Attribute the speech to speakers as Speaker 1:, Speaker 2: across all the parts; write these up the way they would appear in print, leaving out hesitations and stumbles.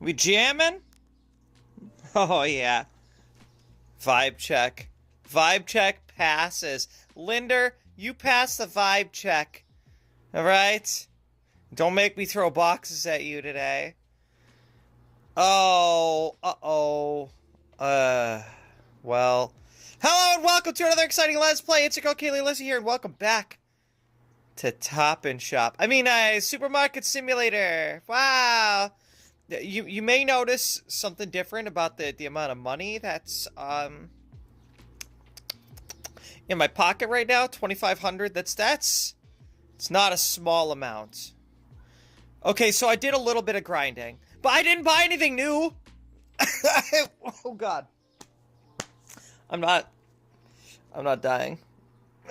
Speaker 1: We jamming? Oh, yeah. Vibe check. Vibe check passes. Linder, you pass the vibe check. Alright? Don't make me throw boxes at you today. Oh. Uh-oh. Well. Hello and welcome to another exciting Let's Play. It's your girl Kayleigh Alyssa here, and welcome back to Top and Shop. Supermarket Simulator. Wow. You may notice something different about the amount of money that's in my pocket right now. 2,500. That's it's not a small amount. Okay, so I did a little bit of grinding, but I didn't buy anything new. Oh God. I'm not dying.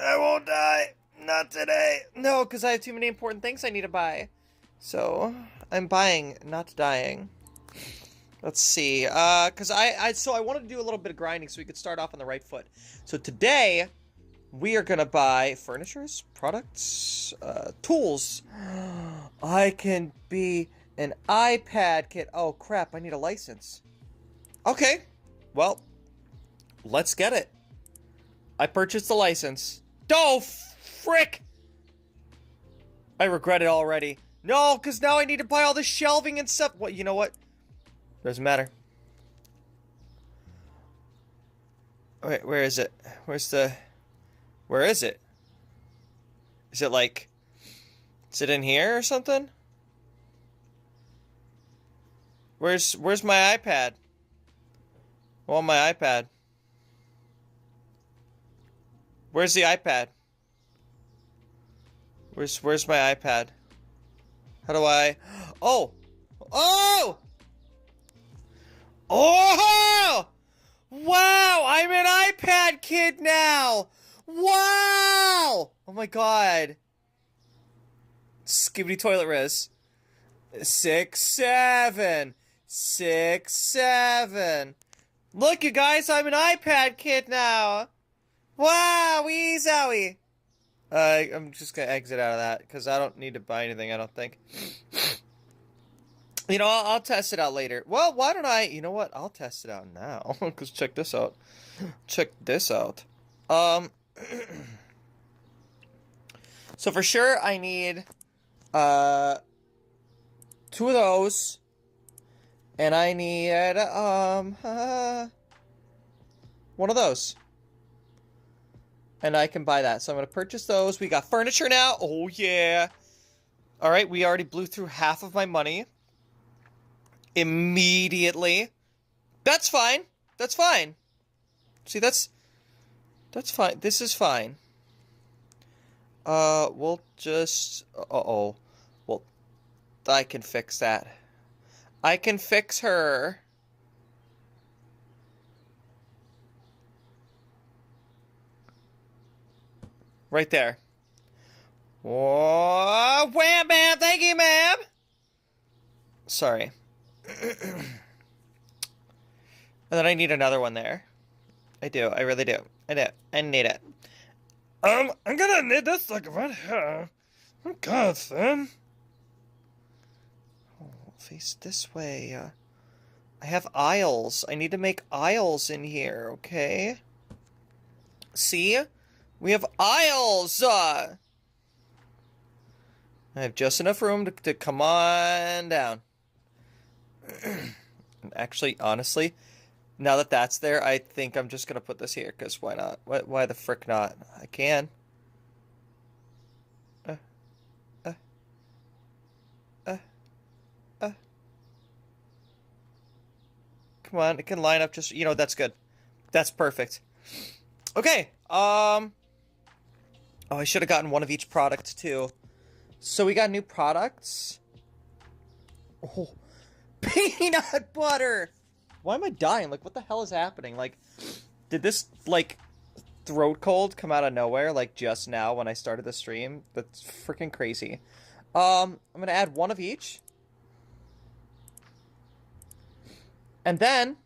Speaker 1: I won't die. Not today. No, because I have too many important things I need to buy. So, I'm buying, not dying. Let's see. Because I wanted to do a little bit of grinding so we could start off on the right foot. So today, we are going to buy furnitures, products, tools. I can be an iPad kid. Oh, crap. I need a license. Okay. Well, let's get it. I purchased the license. Oh, frick! I regret it already. No, because now I need to buy all the shelving and stuff. What? You know what? Doesn't matter. Wait, where is it? Where is it? Is it like... Is it in here or something? Where's my iPad? I want my iPad. Where's the iPad? Where's my iPad? How do I... Oh! Oh! Oh! Wow! I'm an iPad kid now! Wow! Oh my God. Skibbity toilet riz. 6, 7. 6, 7. Look, you guys, I'm an iPad kid now! Wow! Wee zowie! I'm just gonna exit out of that, because I don't need to buy anything, I don't think. You know, I'll test it out later. Well, why don't I... You know what? I'll test it out now, because check this out. Check this out. So for sure, I need, 2 of those. And I need, 1 of those. And I can buy that. So I'm going to purchase those. We got furniture now. Oh, yeah. All right. We already blew through half of my money. Immediately. That's fine. That's fine. See, that's fine. This is fine. We'll just... Uh-oh. Well, I can fix that. I can fix her. Right there. Oh, wham, ma'am. Thank you, ma'am. Sorry. And then I need another one there. I do. I really do. I do. I need it. I'm gonna need this like right here. Oh God, son. Oh, face this way. I have aisles. I need to make aisles in here, okay? See? We have aisles! I have just enough room to come on down. Actually, honestly, now that that's there, I think I'm just gonna put this here, because why not? Why the frick not? I can. Come on, it can line up just, you know, that's good. That's perfect. Okay, oh, I should have gotten 1 of each product, too. So we got new products. Oh, peanut butter! Why am I dying? Like, what the hell is happening? Like, did this, like, throat cold come out of nowhere, like, just now when I started the stream? That's freaking crazy. I'm gonna add 1 of each. And then,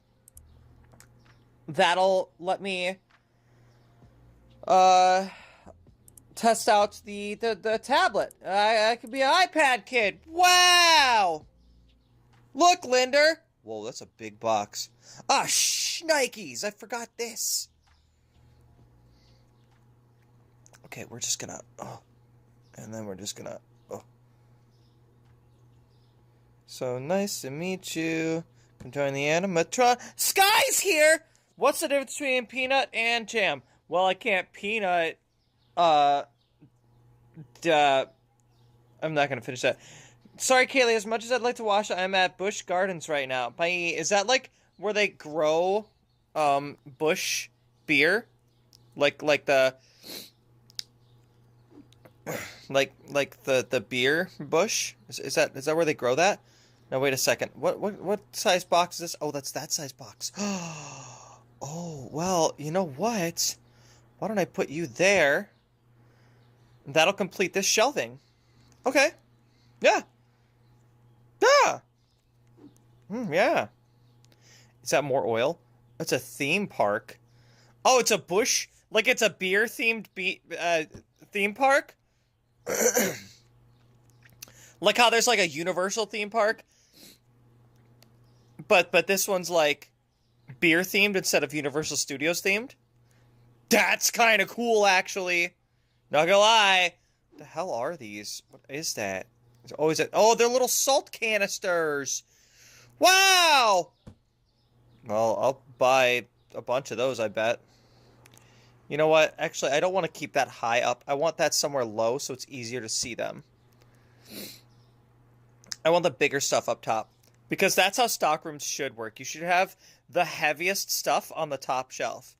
Speaker 1: that'll let me, test out the tablet. I could be an iPad kid. Wow! Look, Linder. Whoa, that's a big box. Ah, shnikes. I forgot this. Okay, we're just gonna... Oh. And then we're just gonna... Oh. So nice to meet you. Come join the animatron. Sky's here! What's the difference between peanut and jam? Well, I can't peanut... I'm not gonna finish that. Sorry, Kayleigh, as much as I'd like to wash, I'm at Busch Gardens right now. Is that, like, where they grow, Busch beer? Like the... Like the beer bush? Is that where they grow that? No, wait a second. What size box is this? Oh, that's that size box. Oh, well, you know what? Why don't I put you there? That'll complete this shelving. Okay. Yeah. Yeah. Yeah. Is that more oil? It's a theme park. Oh, it's a Busch, like it's a beer themed theme park? Like how there's like a Universal theme park, but this one's like beer themed instead of Universal Studios themed. That's kind of cool, actually. Not gonna lie. What the hell are these? What is that? Oh, is it? Oh, they're little salt canisters. Wow. Well, I'll buy a bunch of those, I bet. You know what? Actually, I don't want to keep that high up. I want that somewhere low so it's easier to see them. I want the bigger stuff up top. Because that's how stockrooms should work. You should have the heaviest stuff on the top shelf.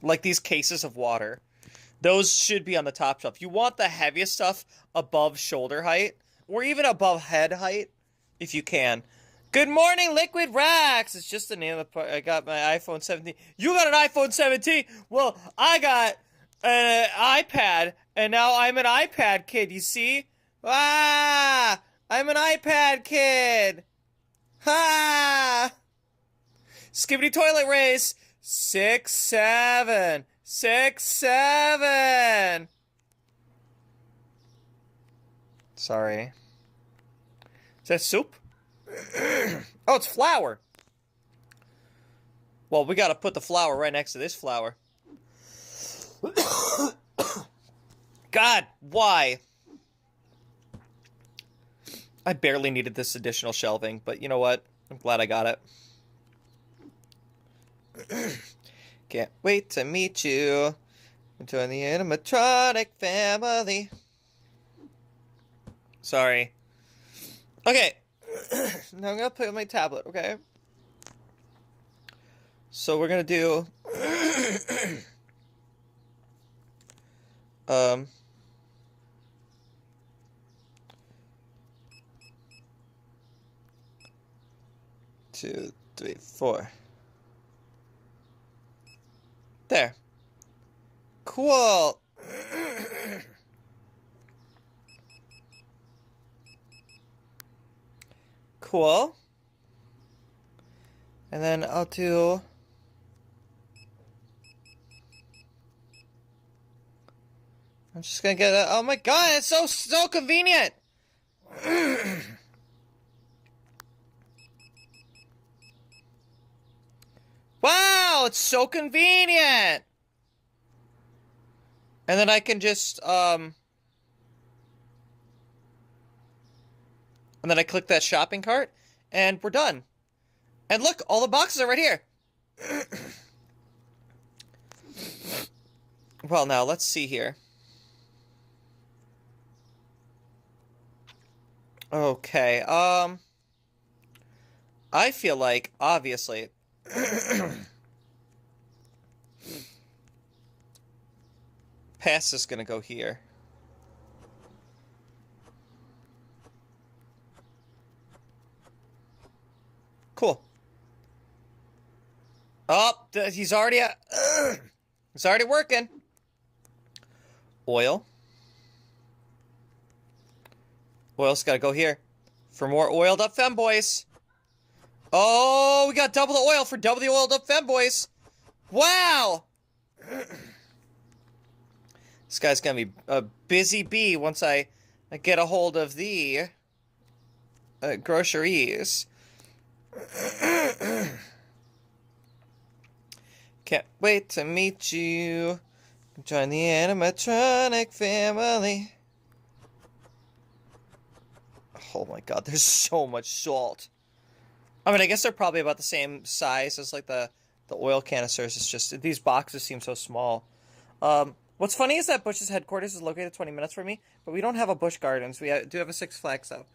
Speaker 1: Like these cases of water. Those should be on the top shelf. You want the heaviest stuff above shoulder height. Or even above head height. If you can. Good morning, Liquid Racks! It's just the name of the part. I got my iPhone 17. You got an iPhone 17? Well, I got an iPad, and now I'm an iPad kid, you see? Ah! I'm an iPad kid! Ha! Skibbity toilet race! 6-7! 6-7! Sorry. Is that soup? Oh, it's flour. Well, we gotta put the flour right next to this flour. God, why? I barely needed this additional shelving, but you know what? I'm glad I got it. Can't wait to meet you. Join the animatronic family. Sorry. Okay. Now I'm gonna play with my tablet, okay? So we're gonna do... Two, three, four. There. Cool. Cool. And then I'll do... I'm just gonna get a... Oh my god, it's so convenient! Wow, it's so convenient! And then I can just, and then I click that shopping cart, and we're done. And look, all the boxes are right here. Well, now, let's see here. Okay, I feel like, obviously... Pass is gonna go here. Cool. Oh, he's already he's already working. Oil. Oil's gotta go here. For more oiled up femboys. Oh, we got double the oil for double the oiled up femboys. Wow! This guy's gonna be a busy bee once I get a hold of the groceries. Can't wait to meet you. Join the animatronic family. Oh my god, there's so much salt. I mean, I guess they're probably about the same size as like the oil canisters. It's just these boxes seem so small. What's funny is that Bush's headquarters is located 20 minutes from me, but we don't have a Busch Gardens. We do have a Six Flags though.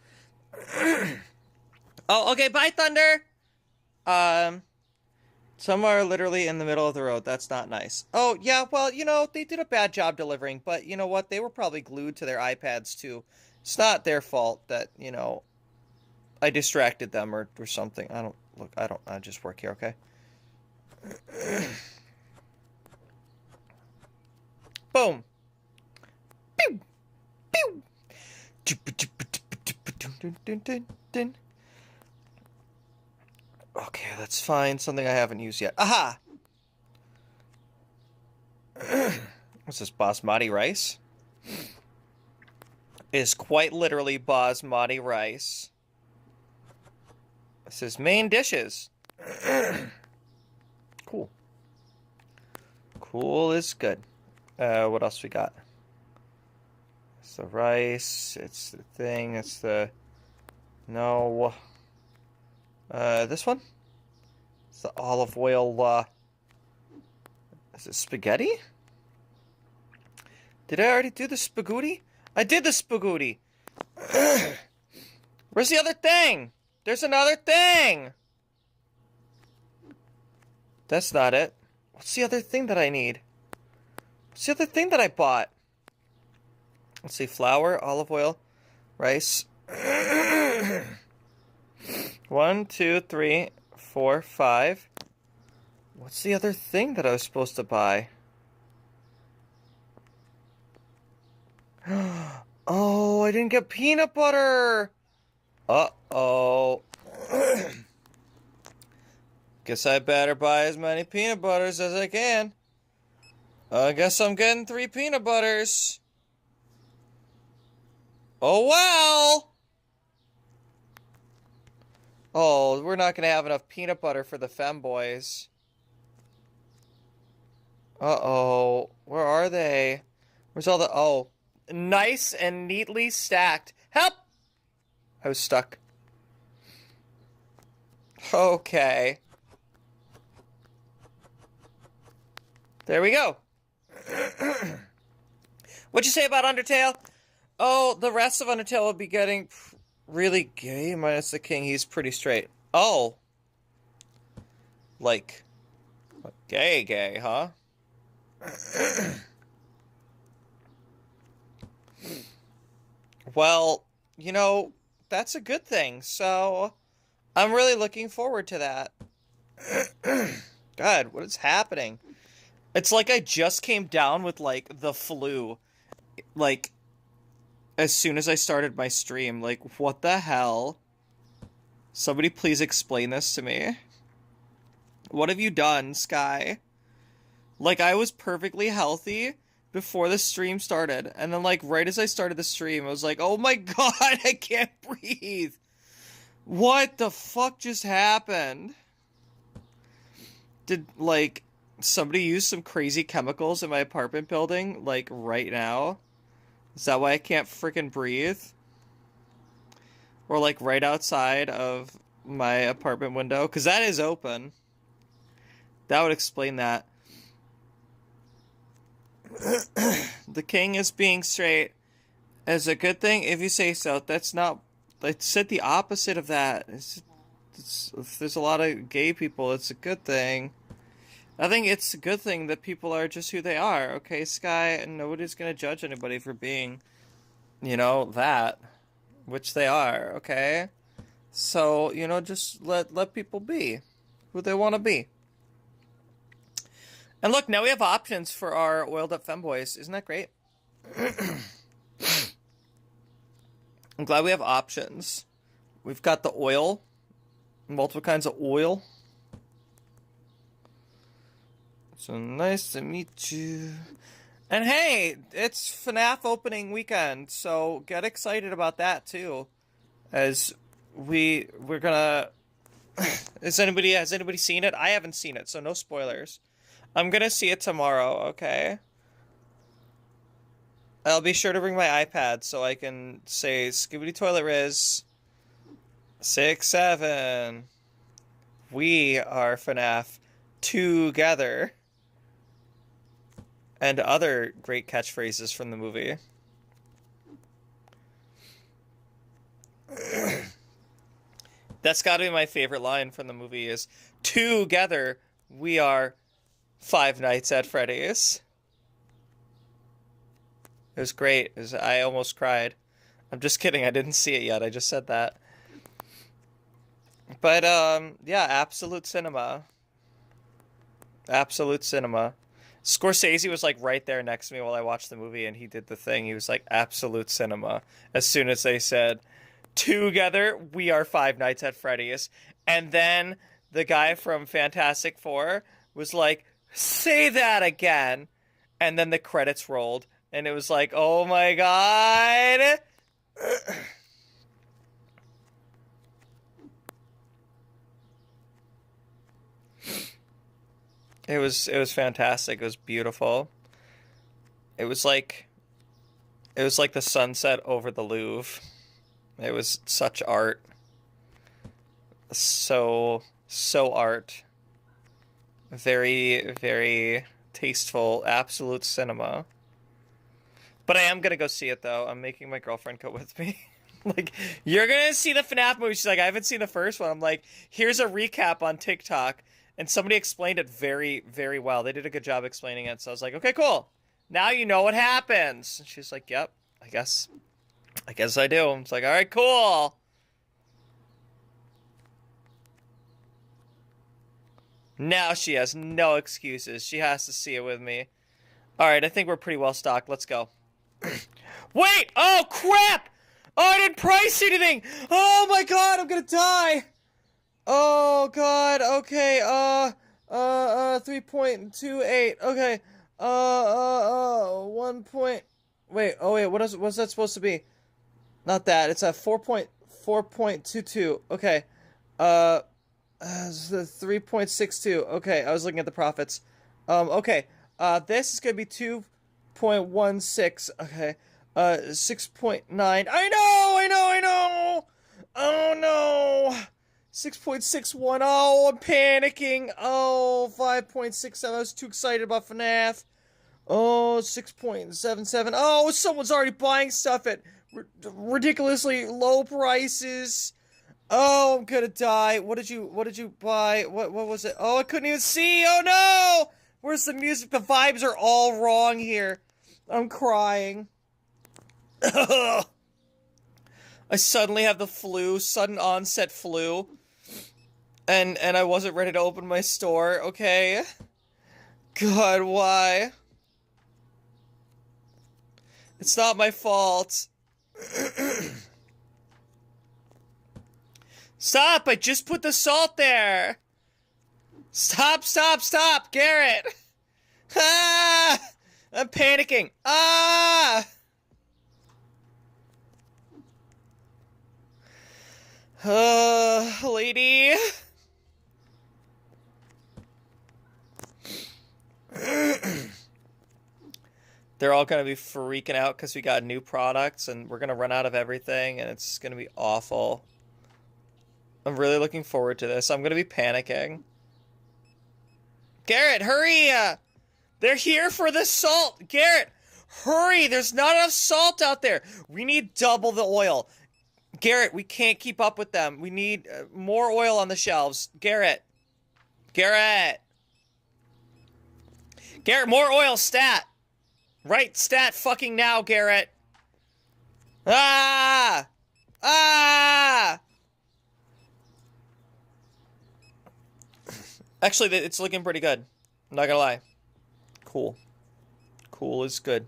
Speaker 1: Oh, okay. Bye, Thunder. Some are literally in the middle of the road. That's not nice. Oh, yeah, well, you know, they did a bad job delivering, but you know what? They were probably glued to their iPads, too. It's not their fault that, you know, I distracted them or something. I just work here, okay? Boom. Pew! Pew! Okay, let's find something I haven't used yet. Aha! What's this, basmati rice? It is quite literally basmati rice. This is main dishes. Cool. Cool is good. What else we got? It's the rice. It's the thing. It's the... No... this one? It's the olive oil, is it spaghetti? Did I already do the spaghetti? I did the spaghetti! Where's the other thing? There's another thing! That's not it. What's the other thing that I need? What's the other thing that I bought? Let's see, flour, olive oil, rice... 1, 2, 3, 4, 5. What's the other thing that I was supposed to buy? Oh, I didn't get peanut butter. Uh-oh. Guess I better buy as many peanut butters as I can. I guess I'm getting 3 peanut butters. Oh, well. Oh, we're not going to have enough peanut butter for the femboys. Uh-oh. Where are they? Where's all the... Oh. Nice and neatly stacked. Help! I was stuck. Okay. There we go. What'd you say about Undertale? Oh, the rest of Undertale will be getting... really gay, minus the king. He's pretty straight. Oh. Like, gay, huh? Well, you know, that's a good thing, so I'm really looking forward to that. God, what is happening? It's like I just came down with, like, the flu. Like... as soon as I started my stream, like, what the hell? Somebody please explain this to me. What have you done, Sky? Like, I was perfectly healthy before the stream started, and then, like, right as I started the stream, I was like, oh my god, I can't breathe! What the fuck just happened? Did, like, somebody use some crazy chemicals in my apartment building, like, right now? Is that why I can't freaking breathe? Or, like, right outside of my apartment window? Because that is open. That would explain that. The king is being straight is a good thing if you say so. That's not... I said the opposite of that. If there's a lot of gay people, it's a good thing. I think it's a good thing that people are just who they are, okay, Sky? Nobody's gonna judge anybody for being, you know, that. Which they are, okay? So, you know, just let people be who they want to be. And look, now we have options for our oiled up femboys. Isn't that great? I'm glad we have options. We've got the oil. Multiple kinds of oil. So nice to meet you. And hey, it's FNAF opening weekend, so get excited about that too. As we're gonna. Has anybody seen it? I haven't seen it, so no spoilers. I'm gonna see it tomorrow. Okay. I'll be sure to bring my iPad so I can say Skibidi Toilet Riz 6-7. We are FNAF together. And other great catchphrases from the movie. That's got to be my favorite line from the movie is, together we are Five Nights at Freddy's. It was great. I almost cried. I'm just kidding. I didn't see it yet. I just said that. But, yeah, absolute cinema. Absolute cinema. Scorsese was, like, right there next to me while I watched the movie, and he did the thing. He was like, absolute cinema. As soon as they said, together, we are Five Nights at Freddy's. And then the guy from Fantastic Four was like, say that again. And then the credits rolled. And it was like, oh my god. It was fantastic. It was beautiful. It was like the sunset over the Louvre. It was such art. So art. Very, very tasteful, absolute cinema. But I am gonna go see it though. I'm making my girlfriend go with me. Like, you're gonna see the FNAF movie. She's like, I haven't seen the first one. I'm like, here's a recap on TikTok. And somebody explained it very, very well. They did a good job explaining it. So I was like, okay, cool. Now you know what happens. And she's like, yep, I guess I do. It's like, all right, cool. Now she has no excuses. She has to see it with me. All right, I think we're pretty well stocked. Let's go. Wait! Oh, crap! Oh, I didn't price anything! Oh my god, I'm gonna die! Oh god, okay, 3.28, okay, 1 point, wait, oh wait, what's that supposed to be? Not that, it's at 4.22, okay, 3.62, okay, I was looking at the profits, okay, this is gonna be 2.16, okay, 6.9, I know, oh no! 6.61. Oh, I'm panicking. Oh, 5.67. I was too excited about FNAF. Oh, 6.77. Oh, someone's already buying stuff at ridiculously low prices. Oh, I'm gonna die. What did you buy? What was it? Oh, I couldn't even see. Oh no! Where's the music? The vibes are all wrong here. I'm crying. I suddenly have the flu, sudden onset flu. And I wasn't ready to open my store, okay? God, why? It's not my fault. Stop! I just put the salt there! Stop, Garrett! Ah! I'm panicking! Ah! Lady... They're all gonna be freaking out because we got new products and we're gonna run out of everything and it's gonna be awful. I'm really looking forward to this. I'm gonna be panicking. Garrett, hurry! They're here for the salt! Garrett, hurry! There's not enough salt out there! We need double the oil. Garrett, we can't keep up with them. We need more oil on the shelves. Garrett! Garrett, more oil, stat! Right, stat fucking now, Garrett! Ah! Ah! Actually, it's looking pretty good. I'm not gonna lie. Cool. Cool is good.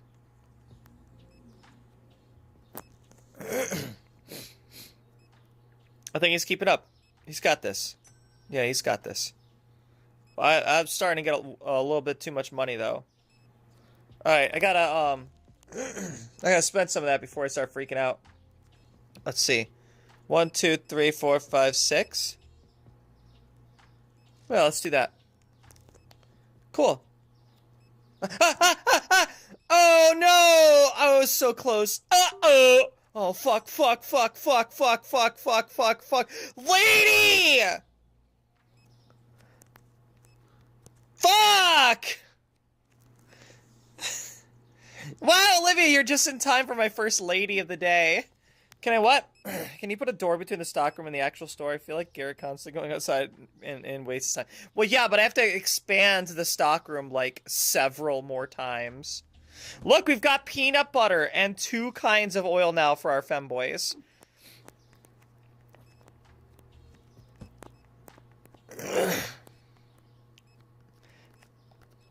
Speaker 1: I think he's keeping up. He's got this. Yeah, he's got this. I'm starting to get a little bit too much money, though. Alright, I gotta spend some of that before I start freaking out. Let's see. 1, 2, 3, 4, 5, 6. Well, let's do that. Cool. Oh no! I was so close. Uh-oh! Oh fuck, fuck, fuck, fuck, fuck, fuck, fuck, fuck, fuck. Lady! Fuck! Wow, Olivia, you're just in time for my first lady of the day. Can I what? Can you put a door between the stockroom and the actual store? I feel like Garrett constantly going outside and wastes time. Well, yeah, but I have to expand the stockroom like several more times. Look, we've got peanut butter and 2 kinds of oil now for our femboys.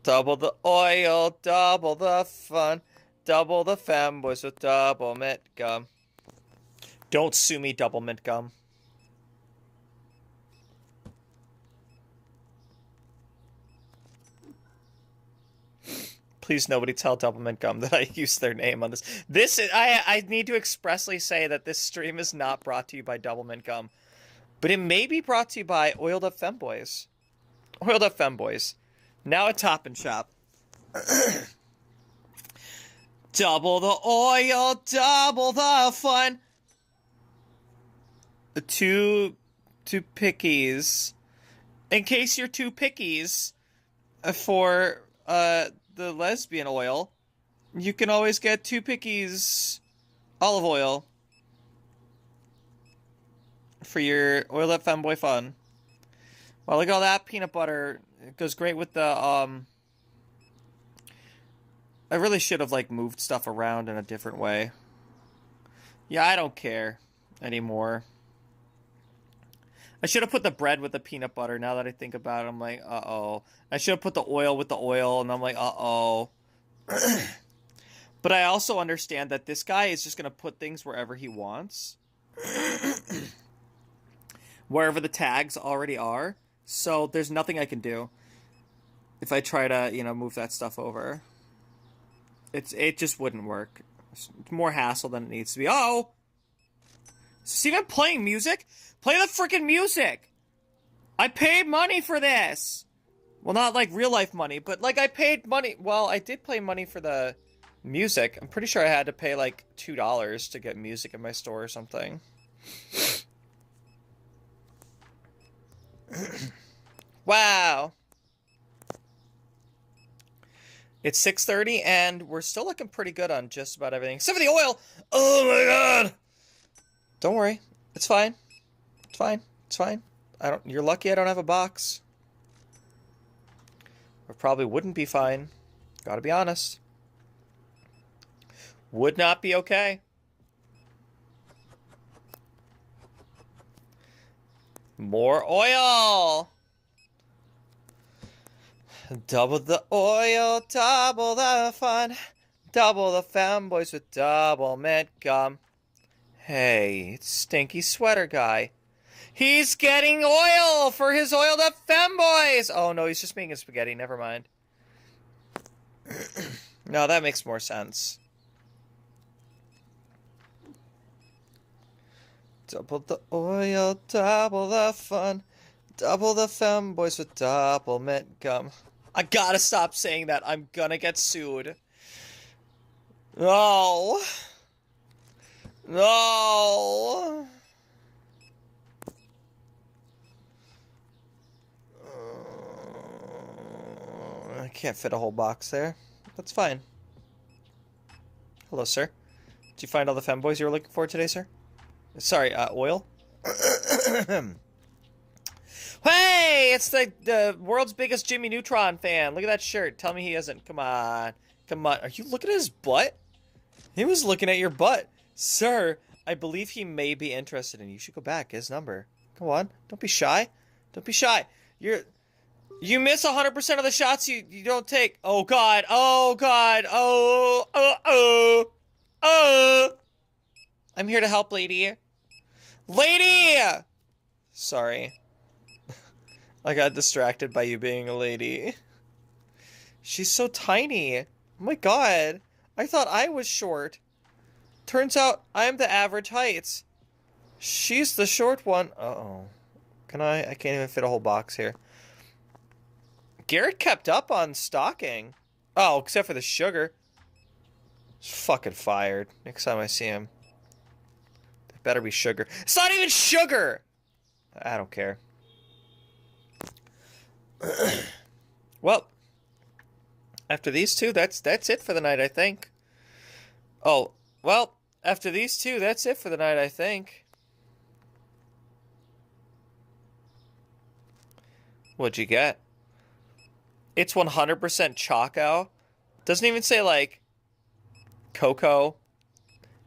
Speaker 1: Double the oil, double the fun, double the femboys with double mint gum. Don't sue me, double mint gum. Please, nobody tell Double Mint Gum that I used their name on this. I need to expressly say that this stream is not brought to you by Double Mint Gum, but it may be brought to you by Oiled Up Femboys. Oiled Up Femboys, now at Top and Shop. Double the oil, double the fun. 2 pickies. In case you're 2 pickies for the lesbian oil, you can always get 2 pickies olive oil for your Oil Up Femboy fun. Well, look at all that peanut butter. It goes great with the, I really should have, like, moved stuff around in a different way. Yeah, I don't care anymore. I should have put the bread with the peanut butter. Now that I think about it, I'm like, uh-oh. I should have put the oil with the oil, and I'm like, uh-oh. But I also understand that this guy is just going to put things wherever he wants. Wherever the tags already are. So there's nothing I can do if I try to, you know, move that stuff over. It just wouldn't work. It's more hassle than it needs to be. Uh-oh! Is this even playing music? Play the freaking music! I paid money for this! Well, not like real life money, but like I paid money. Well, I did pay money for the music. I'm pretty sure I had to pay like $2 to get music in my store or something. Wow. It's 6:30 and we're still looking pretty good on just about everything. Except for the oil! Oh my god! Don't worry. It's fine. It's fine. It's fine. You're lucky I don't have a box. Or probably wouldn't be fine. Gotta be honest. Would not be okay. More oil! Double the oil, double the fun, double the femboys with double mint gum. Hey, it's Stinky Sweater Guy. He's getting oil for his oiled up femboys! Oh no, he's just making spaghetti, never mind. No, that makes more sense. Double the oil, double the fun, double the femboys with double mint gum. I gotta stop saying that. I'm gonna get sued. No. No. I can't fit a whole box there. That's fine. Hello, sir. Did you find all the femboys you were looking for today, sir? Sorry, oil? Hey! It's the world's biggest Jimmy Neutron fan. Look at that shirt. Tell me he isn't. Come on. Come on. Are you looking at his butt? He was looking at your butt. Sir, I believe he may be interested in you. You should go back. Get his number. Come on. Don't be shy. Don't be shy. You miss 100% of the shots you don't take. Oh, God. Oh, God. Oh. I'm here to help, lady. Lady! Sorry. I got distracted by you being a lady. She's so tiny. Oh my god. I thought I was short. Turns out I'm the average height. She's the short one. Uh-oh. Can I? I can't even fit a whole box here. Garrett kept up on stocking. Oh, except for the sugar. He's fucking fired. Next time I see him. It better be sugar. It's not even sugar! I don't care. Well, after these two, that's it for the night, I think. Oh, well, after these two, that's it for the night, I think. What'd you get? It's 100% Choco. Doesn't even say, like, Cocoa.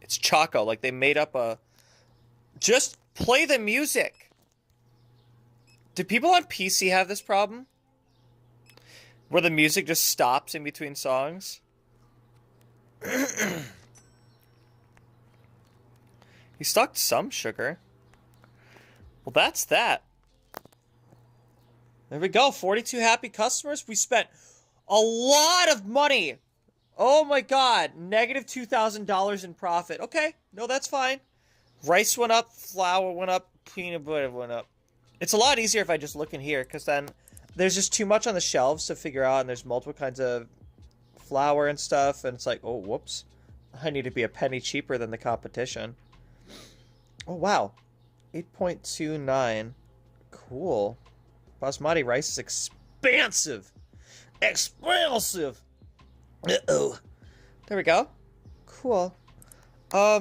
Speaker 1: It's Choco. Like, they made up a... Just play the music. Do people on PC have this problem? Where the music just stops in between songs? He stocked some sugar. Well, that's that. There we go. 42 happy customers. We spent a lot of money. Oh my god. Negative $2,000 in profit. Okay. No, that's fine. Rice went up. Flour went up. Peanut butter went up. It's a lot easier if I just look in here, because then there's just too much on the shelves to figure out, and there's multiple kinds of flour and stuff, and it's like, oh, whoops. I need to be a penny cheaper than the competition. Oh, wow. 8.29. Cool. Basmati rice is expansive. Expansive. Uh-oh. There we go. Cool. I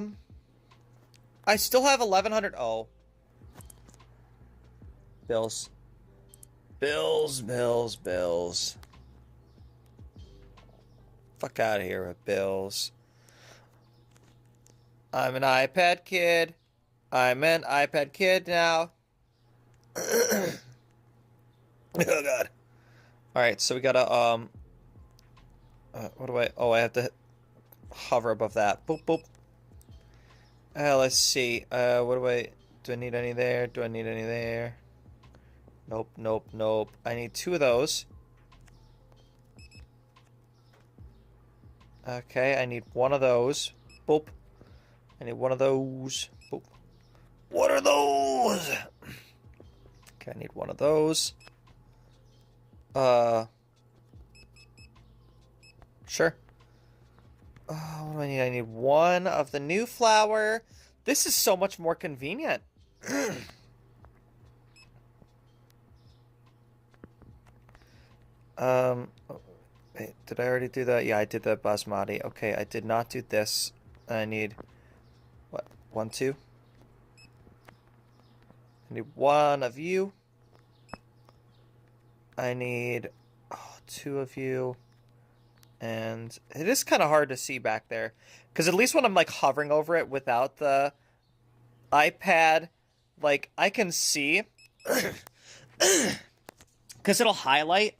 Speaker 1: still have 1,100. Oh. Bills. Bills. Fuck out of here with bills. I'm an iPad kid. I'm an iPad kid now. Oh god. Alright, so we gotta, what do I... Oh, I have to hover above that. Boop, boop. Let's see. What do I... Do I need any there? Do I need any there? Nope, nope, nope. I need 2 of those. Okay, I need 1 of those. Boop. I need 1 of those. Boop. What are those? Okay, I need 1 of those. Sure. What do I need? I need 1 of the new flour. This is so much more convenient. Wait, did I already do that? Yeah, I did the basmati. Okay, I did not do this. I need, what, 1, 2? I need 1 of you. I need 2 of you. And it is kind of hard to see back there. Because at least when I'm, like, hovering over it without the iPad, like, I can see. Because it'll highlight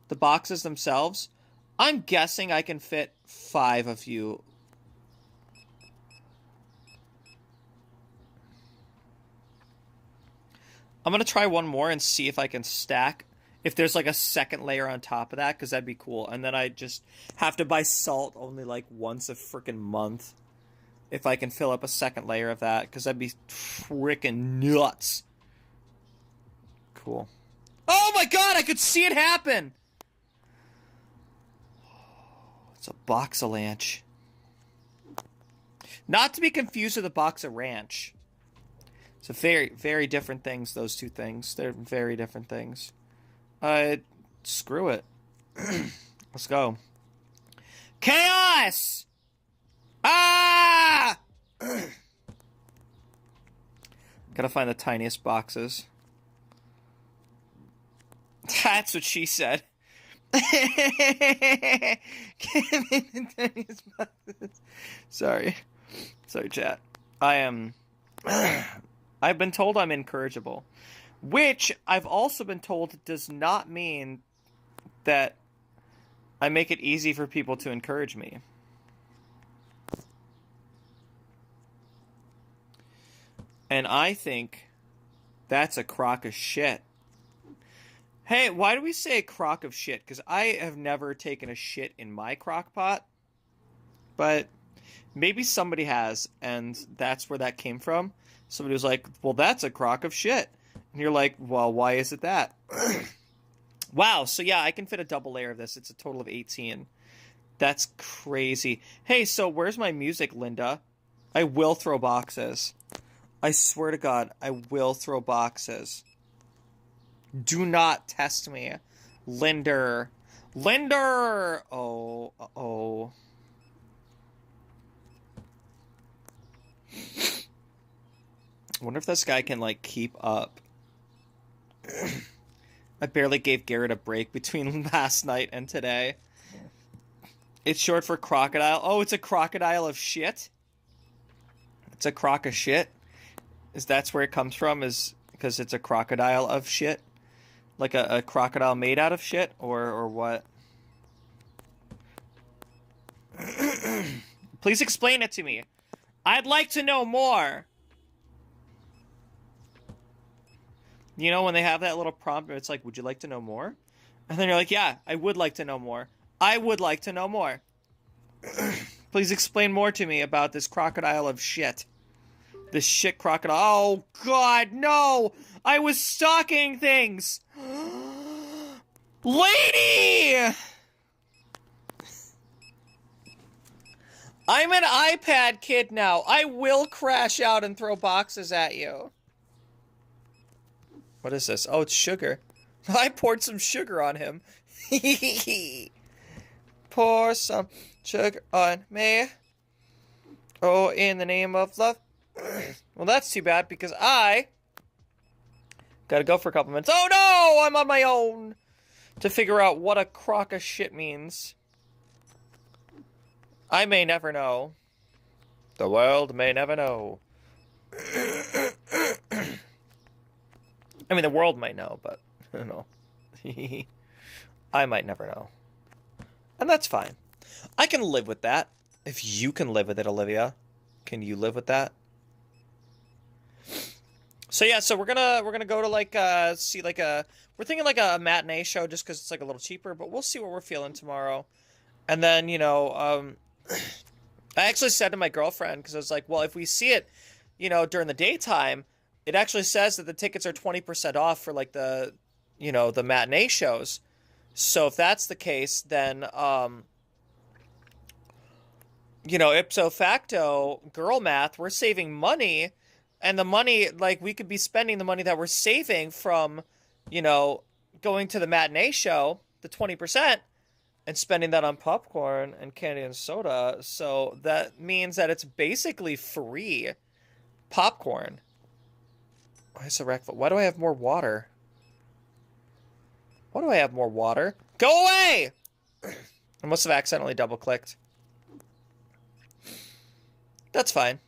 Speaker 1: the boxes themselves. I'm guessing I can fit 5 of you. I'm going to try one more and see if I can stack. If there's like a second layer on top of that, because that'd be cool. And then I just have to buy salt only like once a freaking month. If I can fill up a second layer of that, because that'd be freaking nuts. Cool. Oh my god, I could see it happen! It's a box-a-lanch. Not to be confused with a box-a-ranch. It's a very, very different things, those two things. They're very different things. Screw it. Let's go. Chaos! Ah! Gotta find the tiniest boxes. That's what she said. Give me the tiniest boxes. Sorry. Sorry, chat. I've been told I'm incorrigible. Which I've also been told does not mean that I make it easy for people to encourage me. And I think that's a crock of shit. Hey, why do we say a crock of shit? Because I have never taken a shit in my crock pot. But maybe somebody has, and that's where that came from. somebody was like, well, that's a crock of shit. And you're like, well, why is it that? Wow, so yeah, I can fit a double layer of this. It's a total of 18. That's crazy. Hey, so where's my music, Linda? I will throw boxes. I swear to God, I will throw boxes. Do not test me. Linder. Linder! Oh, uh-oh. I wonder if this guy can, like, keep up. I barely gave Garrett a break between last night and today. It's short for crocodile. Oh, it's a crocodile of shit? It's a crock of shit? That's where it comes from? Is because it's a crocodile of shit? Like a crocodile made out of shit? Or what? Please explain it to me. I'd like to know more. You know, when they have that little prompt, it's like, would you like to know more? And then you're like, yeah, I would like to know more. I would like to know more. Please explain more to me about this crocodile of shit. This shit crocodile. Oh, God, no! I was stalking things! Lady! I'm an iPad kid now. I will crash out and throw boxes at you. What is this? Oh, it's sugar. I poured some sugar on him. Pour some sugar on me. Oh, in the name of love. Well, that's too bad because I gotta go for a couple minutes. Oh no! I'm on my own to figure out what a crock of shit means. I may never know. The world may never know. I mean, the world might know, but, you know. I might never know. And that's fine. I can live with that. If you can live with it, Olivia. Can you live with that? So yeah, so we're gonna go to like see like we're thinking like a matinee show just because it's like a little cheaper, but we'll see what we're feeling tomorrow. And then, you know, I actually said to my girlfriend, because I was like, well, if we see it, you know, during the daytime, it actually says that the tickets are 20% off for like the, you know, the matinee shows. So if that's the case, then, you know, ipso facto, girl math, we're saving money. And the money, like, we could be spending the money that we're saving from, you know, going to the matinee show, the 20%, and spending that on popcorn and candy and soda. So that means that it's basically free popcorn. Why do I have more water? Why do I have more water? Go away! I must have accidentally double-clicked. That's fine.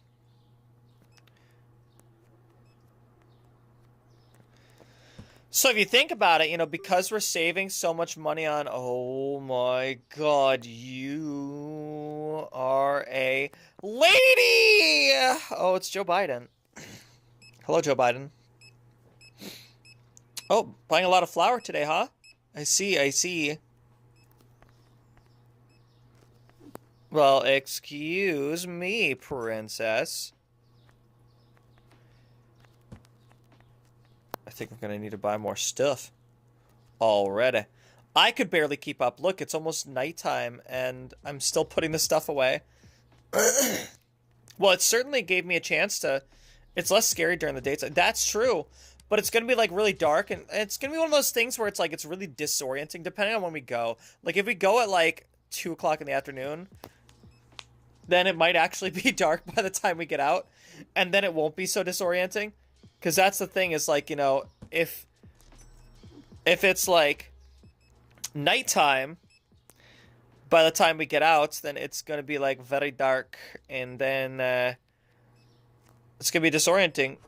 Speaker 1: So if you think about it, you know, because we're saving so much money on... Oh my God, you are a lady! Oh, it's Joe Biden. Hello, Joe Biden. Oh, buying a lot of flour today, huh? I see. Well, excuse me, princess. I think I'm gonna need to buy more stuff already. I could barely keep up. Look, it's almost nighttime, and I'm still putting the stuff away. Well, it certainly gave me a chance to... It's less scary during the daytime. That's true. But it's going to be, like, really dark, and it's going to be one of those things where it's, like, it's really disorienting, depending on when we go. Like, if we go at, like, 2 o'clock in the afternoon, then it might actually be dark by the time we get out, and then it won't be so disorienting. Because that's the thing, is, like, you know, if it's, like, nighttime by the time we get out, then it's going to be, like, very dark, and then, it's going to be disorienting.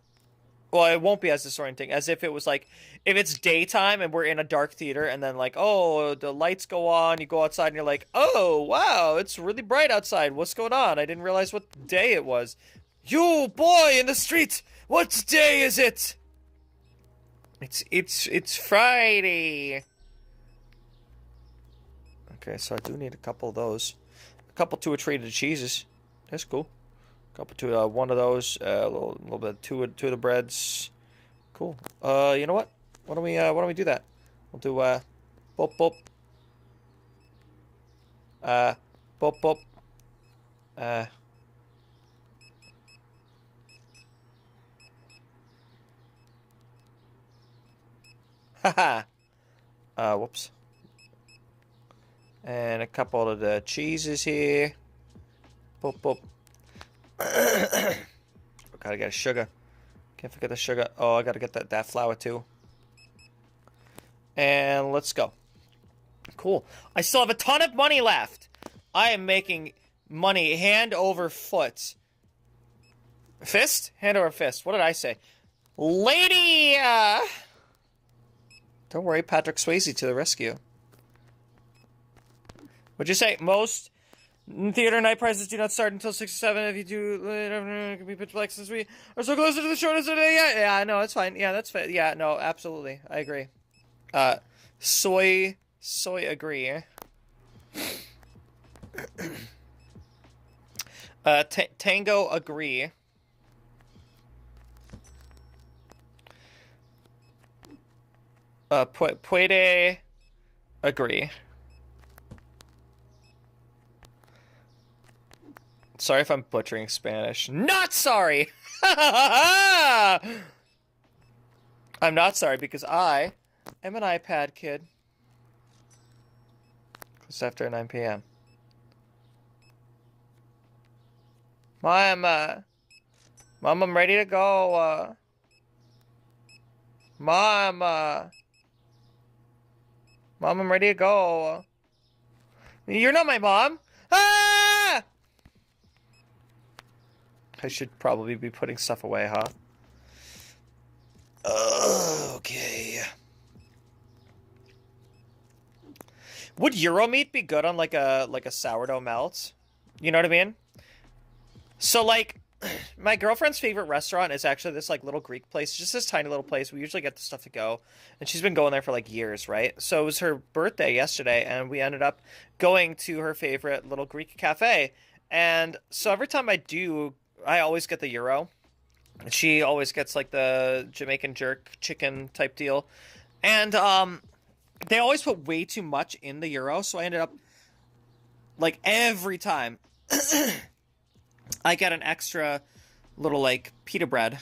Speaker 1: Well, it won't be as disorienting as if it was like, if it's daytime and we're in a dark theater and then like, oh, the lights go on, you go outside and you're like, oh, wow, it's really bright outside. What's going on? I didn't realize what day it was. You boy in the street, what day is it? It's Friday. Okay, so I do need a couple of those. A couple to a Trader Cheeses. That's cool. one of those. A little bit two of the breads. Cool. You know what? Why don't we do that? We'll do bop bop. Bop bop. Haha. Whoops. And a couple of the cheeses here. Bop bop. Gotta get sugar. Can't forget the sugar. Oh, I gotta get that flour too. And let's go. Cool. I still have a ton of money left. I am making money hand over foot. Fist? Hand over fist. What did I say? Lady! Don't worry, Patrick Swayze to the rescue. What'd you say? Most theater night prices do not start until 6 or 7. If you do, it can be pitch black since we are so close to the shortness today. Yeah, no, it's fine. Yeah, that's fine. Yeah, no, absolutely. I agree. Soy agree. Tango agree. Puede agree. Sorry if I'm butchering Spanish. Not sorry! I'm not sorry because I am an iPad kid. Close after 9 p.m. Mom, I'm ready to go. Mom, I'm ready to go. You're not my mom. Ah! I should probably be putting stuff away, huh? Okay. Would Euromeat be good on like a sourdough melt? You know what I mean? So like, my girlfriend's favorite restaurant is actually this like little Greek place, just this tiny little place. We usually get the stuff to go, and she's been going there for like years, right? So it was her birthday yesterday, and we ended up going to her favorite little Greek cafe. And so every time I do, I always get the gyro. She always gets like the Jamaican jerk chicken type deal. And they always put way too much in the gyro, so I ended up like every time I get an extra little like pita bread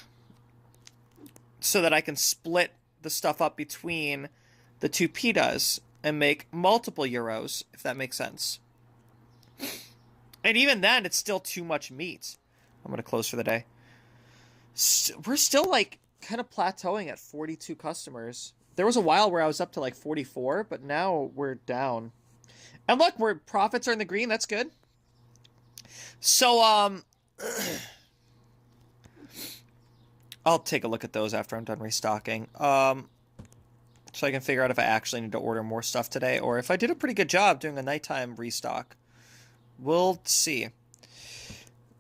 Speaker 1: so that I can split the stuff up between the two pitas and make multiple gyros, if that makes sense. And even then, it's still too much meat. I'm going to close for the day. We're still, like, kind of plateauing at 42 customers. There was a while where I was up to, like, 44, but now we're down. And look, profits are in the green. That's good. So, I'll take a look at those after I'm done restocking. So I can figure out if I actually need to order more stuff today, or if I did a pretty good job doing a nighttime restock. We'll see.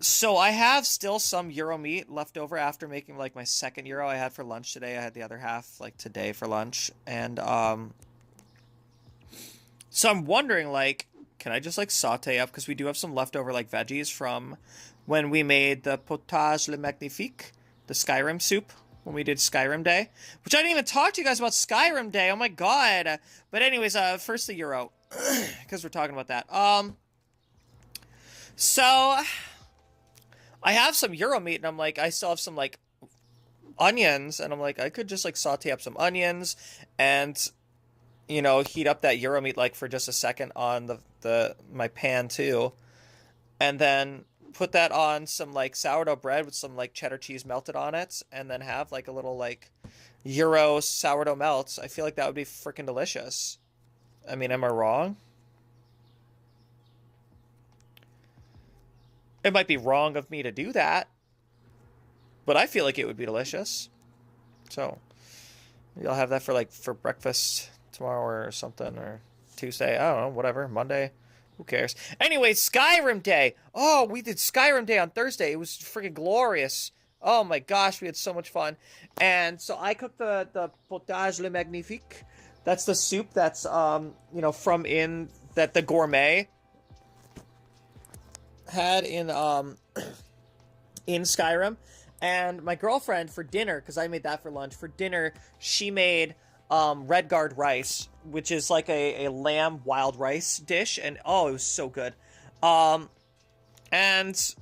Speaker 1: So I have still some gyro meat left over after making like my second gyro I had for lunch today. I had the other half like today for lunch. And so I'm wondering, like, can I just like saute up, because we do have some leftover like veggies from when we made the potage le magnifique, the Skyrim soup, when we did Skyrim Day, which I didn't even talk to you guys about Skyrim Day. Oh my god. But anyways, first the gyro, because we're talking about that. So I have some gyro meat, and I'm like, I still have some like onions, and I'm like, I could just like saute up some onions and, you know, heat up that gyro meat like for just a second on my pan too, and then put that on some like sourdough bread with some like cheddar cheese melted on it, and then have like a little like gyro sourdough melt. I feel like that would be freaking delicious. I mean, am I wrong? It might be wrong of me to do that, but I feel like it would be delicious. So maybe I'll have that for breakfast tomorrow or something, or Tuesday. I don't know, whatever. Monday. Who cares? Anyway, Skyrim Day. Oh, we did Skyrim Day on Thursday. It was freaking glorious. Oh my gosh, we had so much fun. And so I cooked the potage le magnifique. That's the soup that's you know, from in that the gourmet had in in Skyrim. And my girlfriend, for dinner, because I made that for lunch, for dinner, she made Redguard rice, which is like a lamb wild rice dish. And, oh, it was so good. And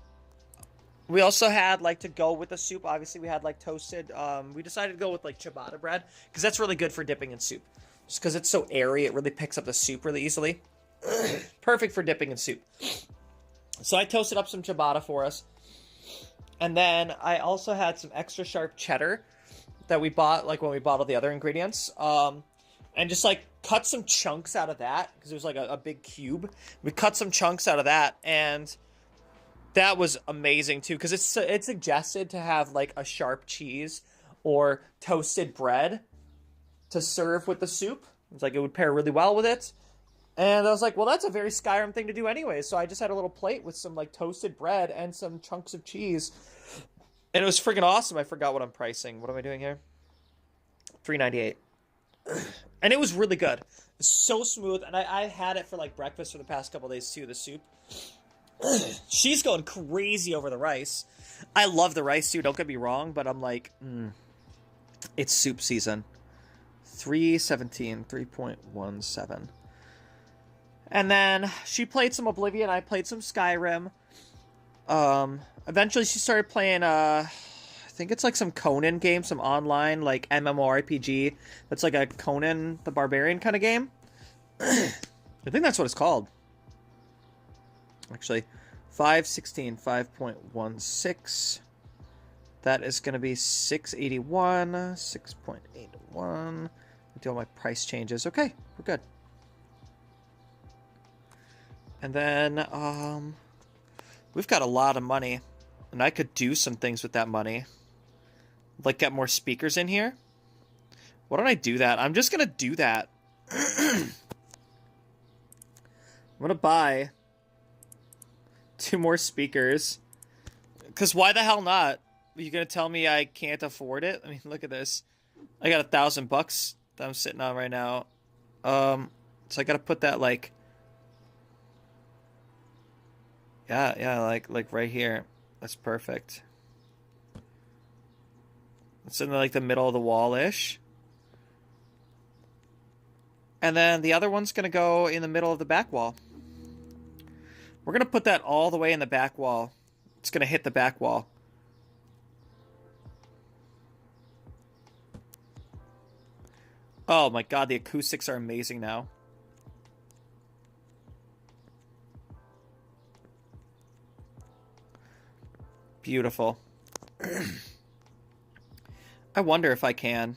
Speaker 1: we also had, like, to go with the soup, obviously, we had, like, toasted, we decided to go with, like, ciabatta bread, because that's really good for dipping in soup. Just because it's so airy, it really picks up the soup really easily. Perfect for dipping in soup. So I toasted up some ciabatta for us. And then I also had some extra sharp cheddar that we bought, like, when we bought all the other ingredients. And just, like, cut some chunks out of that, because it was, like, a big cube. We cut some chunks out of that, and that was amazing, too, because it's suggested to have, like, a sharp cheese or toasted bread to serve with the soup. It's like it would pair really well with it. And I was like, well, that's a very Skyrim thing to do anyway. So I just had a little plate with some, like, toasted bread and some chunks of cheese. And it was freaking awesome. I forgot what I'm pricing. What am I doing here? $3.98. And it was really good. It's so smooth. And I had it for, like, breakfast for the past couple days, too, the soup. She's going crazy over the rice. I love the rice, too. Don't get me wrong. But I'm like, it's soup season. 317, 3.17. And then she played some Oblivion, I played some Skyrim. Eventually she started playing, I think it's like some Conan game, some online, like, MMORPG. That's like a Conan the Barbarian kind of game. I think that's what it's called. Actually, 516, 5.16. That is going to be 681, 6.81. Do all my price changes. Okay, we're good. And then, we've got a lot of money. And I could do some things with that money. Like, get more speakers in here. Why don't I do that? I'm just gonna do that. I'm gonna buy 2 more speakers. Because why the hell not? Are you gonna tell me I can't afford it? I mean, look at this. I got $1,000 that I'm sitting on right now. So I gotta put that, like... Yeah, like right here. That's perfect. It's in, like, the middle of the wall-ish. And then the other one's gonna go in the middle of the back wall. We're gonna put that all the way in the back wall. It's gonna hit the back wall. Oh my god, the acoustics are amazing now. Beautiful. I wonder if I can.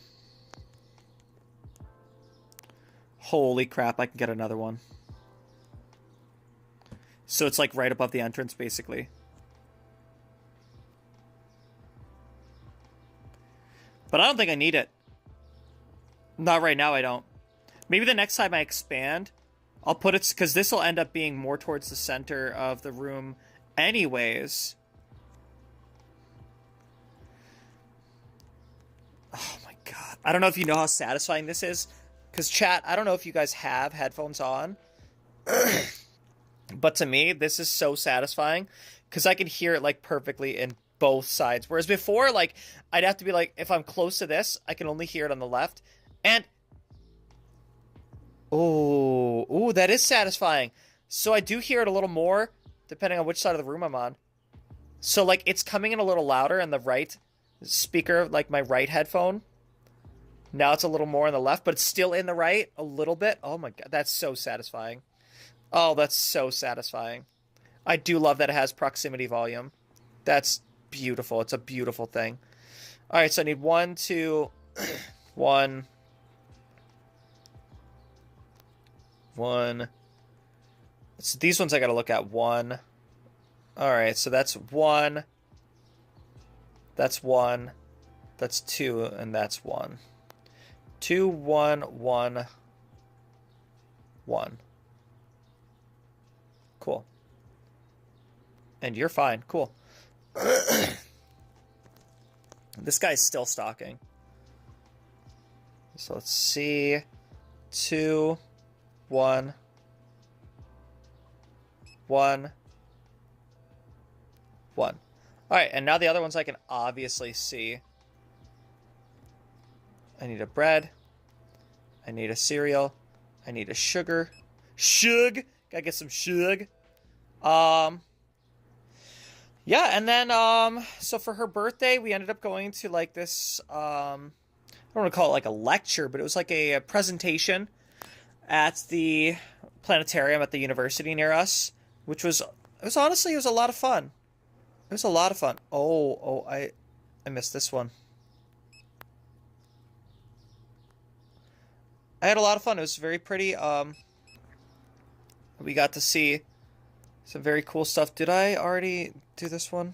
Speaker 1: Holy crap, I can get another one. So it's like right above the entrance, basically. But I don't think I need it. Not right now, I don't. Maybe the next time I expand, I'll put it... Because this will end up being more towards the center of the room anyways. Oh my god. I don't know if you know how satisfying this is. Because, chat, I don't know if you guys have headphones on. But to me, this is so satisfying. Because I can hear it, like, perfectly in both sides. Whereas before, like, I'd have to be like, if I'm close to this, I can only hear it on the left. And... Oh, that is satisfying. So I do hear it a little more, depending on which side of the room I'm on. So, like, it's coming in a little louder in the right speaker, like my right headphone. Now it's a little more on the left, but it's still in the right a little bit. Oh my god, that's so satisfying. Oh, that's so satisfying. I do love that it has proximity volume. That's beautiful. It's a beautiful thing. All right, so I need 1, 2, 1, 1. So these ones I gotta look at. 1. All right, so that's 1. That's 1. That's 2, and that's 1. 2, 1, 1, 1. Cool. And you're fine. Cool. This guy's still stalking. So let's see. 2, 1, 1, 1. Alright, and now the other ones I can obviously see. I need a bread. I need a cereal. I need a sugar. Shug! Gotta get some shug. Yeah, and then, so for her birthday, we ended up going to, like, this, I don't want to call it, like, a lecture, but it was, like, a presentation at the planetarium at the university near us, which was, honestly, it was a lot of fun. It was a lot of fun. I missed this one. I had a lot of fun. It was very pretty. We got to see some very cool stuff. Did I already do this one?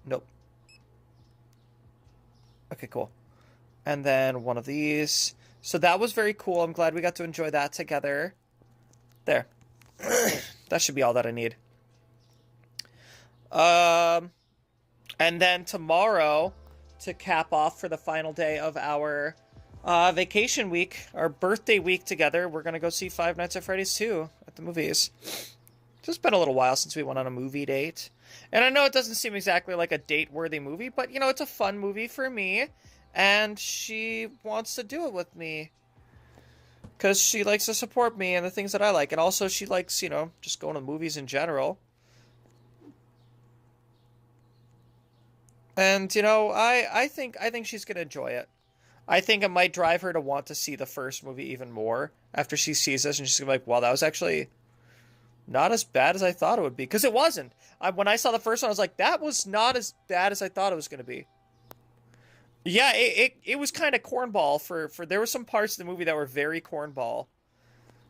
Speaker 1: Nope. Okay, cool. And then one of these. So that was very cool. I'm glad we got to enjoy that together. There. That should be all that I need. And then tomorrow, to cap off for the final day of our vacation week, our birthday week together, we're going to go see Five Nights at Freddy's 2 at the movies. It's been a little while since we went on a movie date. And I know it doesn't seem exactly like a date-worthy movie, but, you know, it's a fun movie for me. And she wants to do it with me. Because she likes to support me and the things that I like. And also she likes, you know, just going to movies in general. And, you know, I think she's going to enjoy it. I think it might drive her to want to see the first movie even more after she sees this. And she's going to be like, wow, that was actually not as bad as I thought it would be. Because it wasn't. When I saw the first one, I was like, that was not as bad as I thought it was going to be. Yeah, it was kind of cornball for there were some parts of the movie that were very cornball.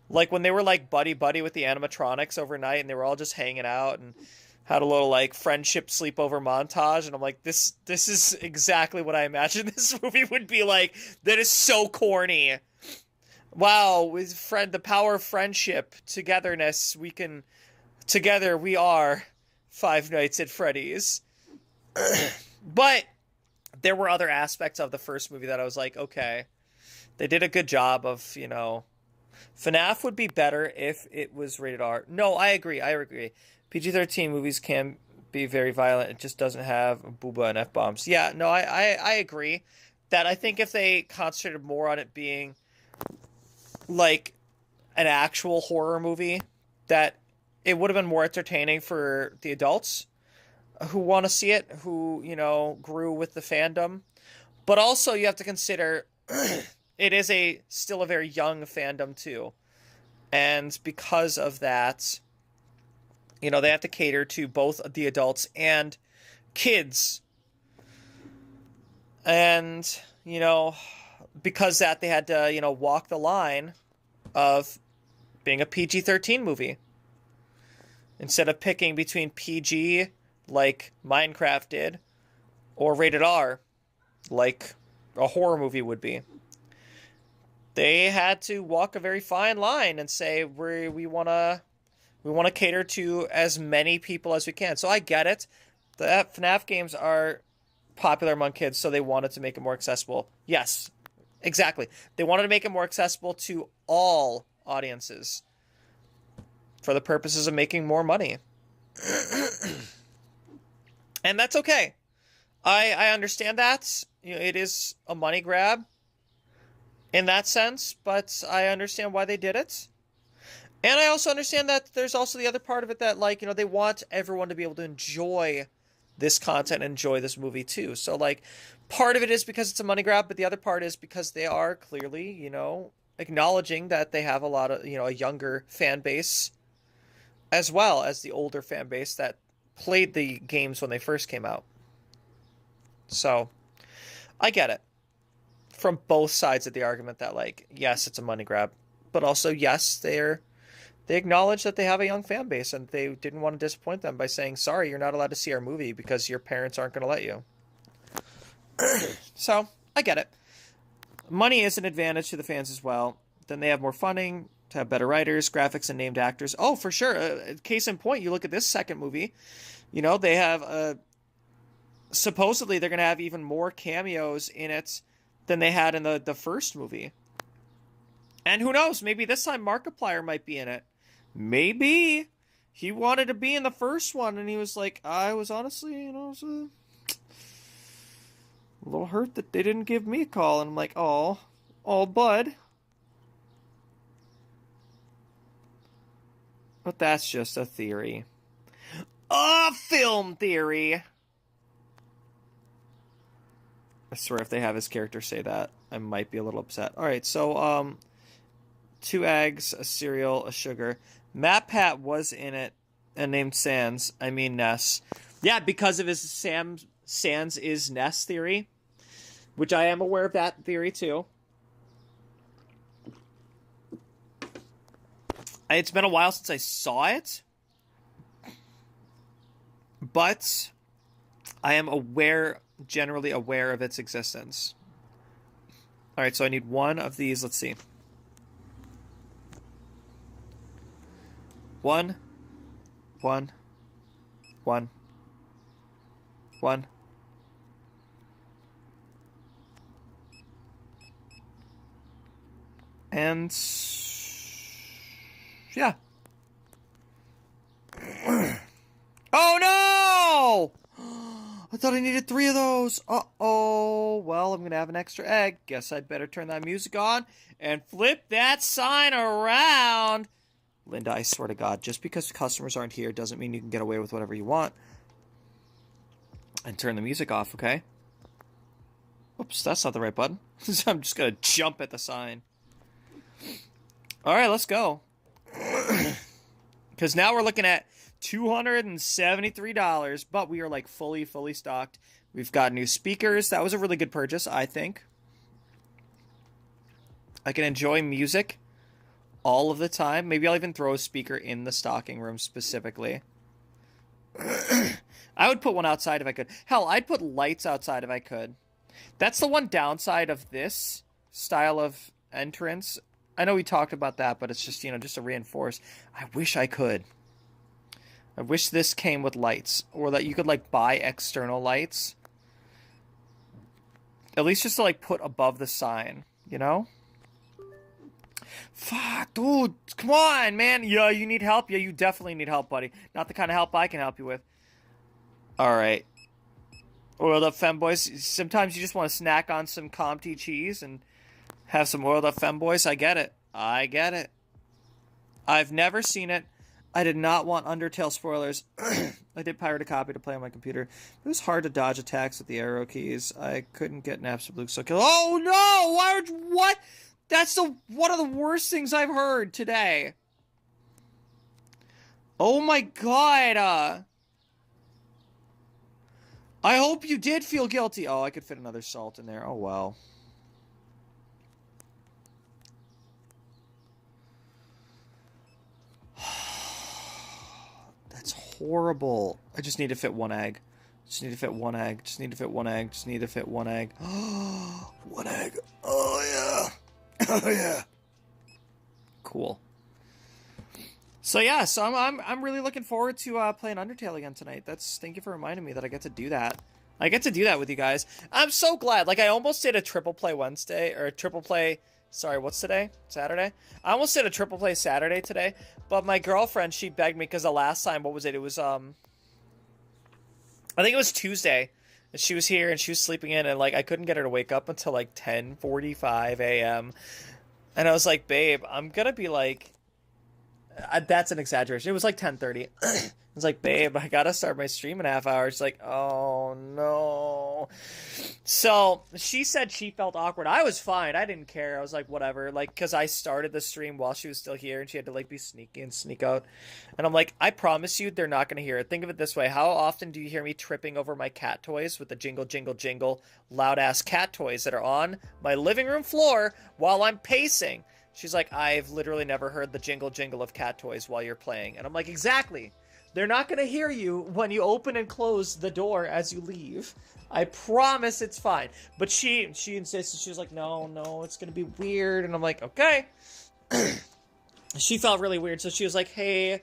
Speaker 1: Like when they were like buddy-buddy with the animatronics overnight and they were all just hanging out and had a little like friendship sleepover montage, and I'm like, this is exactly what I imagined this movie would be like. That is so corny. Wow, with the power of friendship, togetherness, together we are Five Nights at Freddy's. But there were other aspects of the first movie that I was like, okay, they did a good job of, you know, FNAF would be better if it was rated R. No, I agree. PG-13 movies can be very violent. It just doesn't have booba and F-bombs. Yeah, no, I agree that I think if they concentrated more on it being like an actual horror movie, that it would have been more entertaining for the adults who want to see it, who, you know, grew with the fandom. But also you have to consider it is still a very young fandom too. And because of that, you know, they have to cater to both the adults and kids. And, you know, because that they had to, you know, walk the line of being a PG-13 movie. Instead of picking between PG, like Minecraft did, or rated R, like a horror movie would be. They had to walk a very fine line and say we want to cater to as many people as we can. So I get it. The FNAF games are popular among kids, so they wanted to make it more accessible. Yes, exactly. They wanted to make it more accessible to all audiences for the purposes of making more money. And that's okay. I understand that. You know, it is a money grab in that sense, but I understand why they did it. And I also understand that there's also the other part of it that, like, you know, they want everyone to be able to enjoy this content and enjoy this movie too. So, like, part of it is because it's a money grab, but the other part is because they are clearly, you know, acknowledging that they have a lot of, you know, a younger fan base as well as the older fan base that played the games when they first came out. So, I get it. From both sides of the argument that, like, yes, it's a money grab, but also, yes, they acknowledge that they have a young fan base and they didn't want to disappoint them by saying, sorry, you're not allowed to see our movie because your parents aren't going to let you. So, I get it. Money is an advantage to the fans as well. Then they have more funding to have better writers, graphics, and named actors. Oh, for sure. Case in point, you look at this second movie. You know, they have supposedly they're going to have even more cameos in it than they had in the first movie. And who knows, maybe this time Markiplier might be in it. Maybe. He wanted to be in the first one, and he was like, I was honestly, you know, a little hurt that they didn't give me a call. And I'm like, oh, bud. But that's just a theory. A film theory! I swear if they have his character say that, I might be a little upset. Alright, so, 2 eggs, a cereal, a sugar. Matt Pat was in it and named Ness. Yeah, because of his Sans is Ness theory, which I am aware of that theory too. It's been a while since I saw it, but I am generally aware of its existence. Alright, so I need one of these. Let's see. One. And yeah. Oh no! I thought I needed 3 of those. Uh-oh. Well, I'm gonna have an extra egg. Guess I'd better turn that music on and flip that sign around. Linda, I swear to God, just because customers aren't here doesn't mean you can get away with whatever you want. And turn the music off, okay? Oops, that's not the right button. I'm just gonna jump at the sign. Alright, let's go. Because now we're looking at $273, but we are like fully stocked. We've got new speakers. That was a really good purchase, I think. I can enjoy music all of the time. Maybe I'll even throw a speaker in the stocking room specifically. I would put one outside if I could. Hell, I'd put lights outside if I could. That's the one downside of this style of entrance. I know we talked about that, but it's just, you know, just to reinforce. I wish I could. I wish this came with lights, or that you could, like, buy external lights. At least just to, like, put above the sign, you know? Fuck, dude, come on, man. Yeah, you need help? Yeah, you definitely need help, buddy. Not the kind of help I can help you with. Alright. Oiled up femboys. Sometimes you just want to snack on some Comté cheese and have some oiled up femboys. I get it. I get it. I've never seen it. I did not want Undertale spoilers. I did pirate a copy to play on my computer. It was hard to dodge attacks with the arrow keys. I couldn't get an absolute so kill. Oh no! Why would you, what? That's one of the worst things I've heard today. Oh my god. I hope you did feel guilty. Oh, I could fit another salt in there. Oh well. That's horrible. I just need to fit 1 egg. Just need to fit 1 egg. Just need to fit 1 egg. Just need to fit 1 egg. 1 egg. Oh yeah. Oh yeah. Cool. So yeah, so I'm really looking forward to playing Undertale again tonight. Thank you for reminding me that I get to do that. I get to do that with you guys. I'm so glad. Like, I almost did a triple play Wednesday, or a triple play. Sorry, what's today? Saturday? I almost did a triple play Saturday today, but my girlfriend, she begged me, because the last time, what was it? It was, I think it was Tuesday, and she was here, and she was sleeping in, and, like, I couldn't get her to wake up until, like, 10:45 a.m., and I was like, babe, I'm gonna be, like, that's an exaggeration. It was, like, 10:30. I was like, babe, I gotta start my stream in a half hour. She's like, oh, no. So, she said she felt awkward. I was fine. I didn't care. I was like, whatever. Like, because I started the stream while she was still here, and she had to, like, be sneaky and sneak out. And I'm like, I promise you, they're not going to hear it. Think of it this way. How often do you hear me tripping over my cat toys with the jingle, jingle, jingle, loud-ass cat toys that are on my living room floor while I'm pacing? She's like, I've literally never heard the jingle, jingle of cat toys while you're playing. And I'm like, exactly. They're not going to hear you when you open and close the door as you leave. I promise it's fine. But she insisted. She was like, no, it's going to be weird. And I'm like, okay. She felt really weird. So she was like, hey,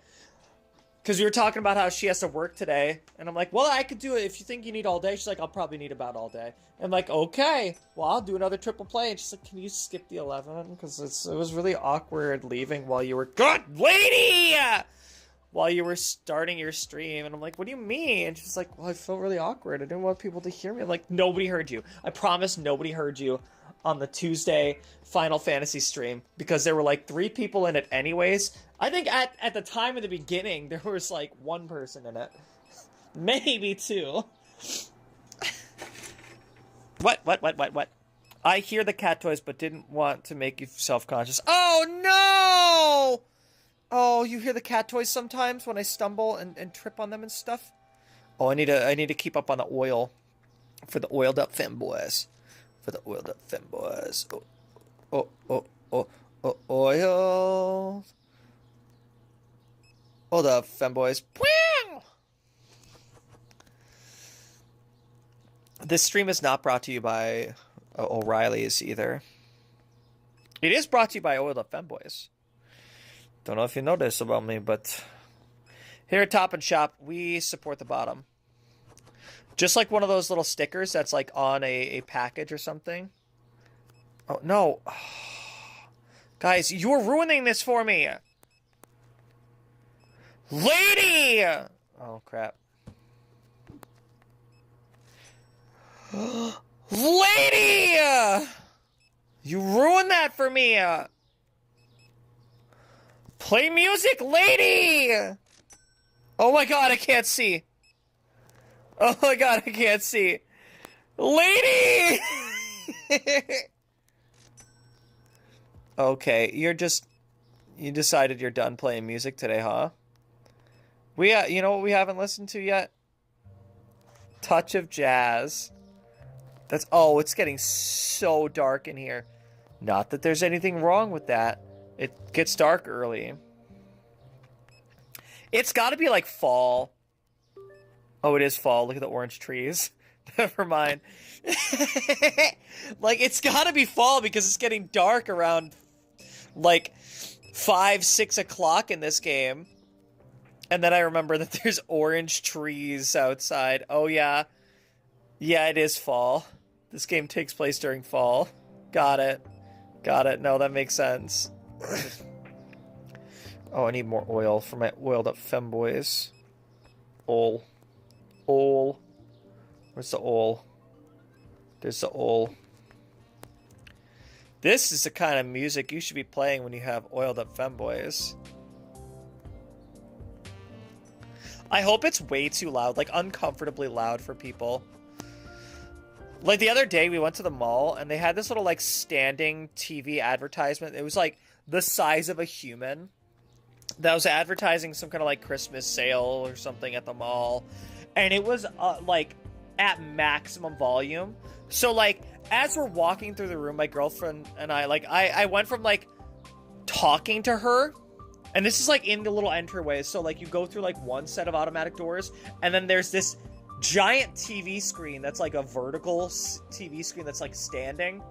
Speaker 1: because we were talking about how she has to work today. And I'm like, well, I could do it if you think you need all day. She's like, I'll probably need about all day. I'm like, okay, well, I'll do another triple play. And she's like, can you skip the 11? Because it was really awkward leaving while you were... Good lady! while you were starting your stream. And I'm like, what do you mean? And she's like, well, I felt really awkward. I didn't want people to hear me. I'm like, nobody heard you. I promise nobody heard you on the Tuesday Final Fantasy stream, because there were like 3 people in it anyways. I think at the time of the beginning, there was like 1 person in it. Maybe 2. What? I hear the cat toys, but didn't want to make you self-conscious. Oh, no! Oh, you hear the cat toys sometimes when I stumble and trip on them and stuff? Oh, I need to keep up on the oil for the oiled up femboys. Oil. Hold up, femboys. This stream is not brought to you by O'Reilly's either. It is brought to you by Oiled Up Femboys. Don't know if you know this about me, but here at Top and Shop, we support the bottom. Just like one of those little stickers that's like on a package or something. Oh, no. Guys, you're ruining this for me. Lady! Oh, crap. Lady! You ruined that for me! Play music, lady! Oh my god, I can't see. Oh my god, I can't see. Lady! Okay, you decided you're done playing music today, huh? You know what we haven't listened to yet? Touch of Jazz. It's getting so dark in here. Not that there's anything wrong with that. It gets dark early. It's got to be like fall. Oh, it is fall. Look at the orange trees. Never mind. Like, it's got to be fall because it's getting dark around like 5, 6 o'clock in this game. And then I remember that there's orange trees outside. Oh, yeah. Yeah, it is fall. This game takes place during fall. Got it. No, that makes sense. Oh, I need more oil for my oiled up femboys. Oil. Where's the oil? There's the oil. This is the kind of music you should be playing when you have oiled up femboys. I hope it's way too loud, like uncomfortably loud for people. Like, the other day, we went to the mall, and they had this little, like, standing TV advertisement. It was, like, the size of a human. That was advertising some kind of, like, Christmas sale or something at the mall. And it was, like, at maximum volume. So, like, as we're walking through the room, my girlfriend and I, like, I went from, like, talking to her. And this is, like, in the little entryway. So, like, you go through, like, one set of automatic doors. And then there's this giant TV screen that's like a vertical TV screen that's like standing,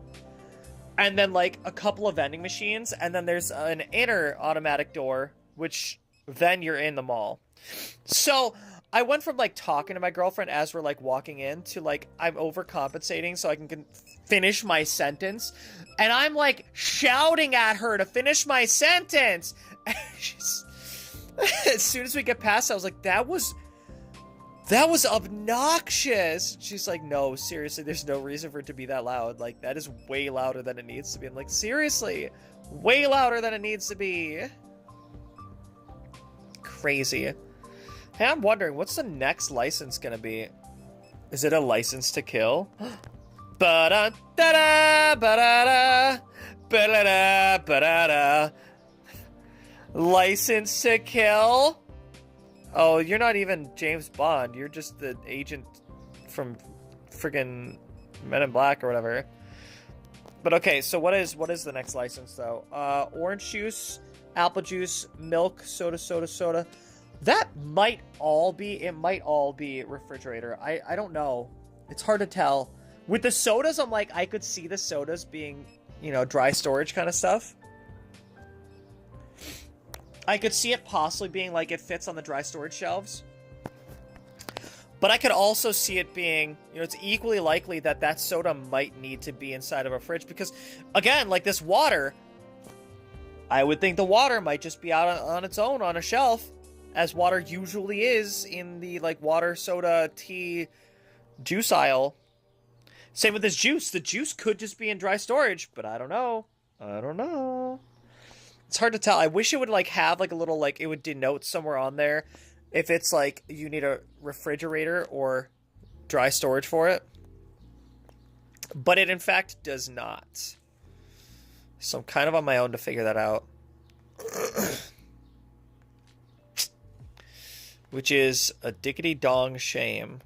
Speaker 1: and then like a couple of vending machines, and then there's an inner automatic door, which then you're in the mall. So I went from like talking to my girlfriend as we're like walking in to like I'm overcompensating so I can finish my sentence, and I'm like shouting at her to finish my sentence. And as soon as we get past, I was like, that was obnoxious. She's like, no, seriously, there's no reason for it to be that loud. Like, that is way louder than it needs to be. I'm like, seriously, way louder than it needs to be. Crazy. Hey, I'm wondering, what's the next license gonna be? Is it a license to kill? Ba-da-da-da, ba-da-da, ba-da-da, ba-da-da. License to kill? Oh, you're not even James Bond. You're just the agent from friggin' Men in Black or whatever. But okay, so what is the next license though? Orange juice, apple juice, milk, soda. That might all be refrigerator. I don't know. It's hard to tell. With the sodas, I'm like, I could see the sodas being, you know, dry storage kind of stuff. I could see it possibly being like it fits on the dry storage shelves. But I could also see it being, you know, it's equally likely that that soda might need to be inside of a fridge because, again, like this water, I would think the water might just be out on its own on a shelf. as water usually is in the, like, water, soda, tea, juice aisle. Same with this juice. The juice could just be in dry storage, but I don't know. I don't know. It's hard to tell. I wish it would, like, have, like, a little, like, it would denote somewhere on there if it's, like, you need a refrigerator or dry storage for it. But it, in fact, does not. So I'm kind of on my own to figure that out. Which is a diggity-dong shame.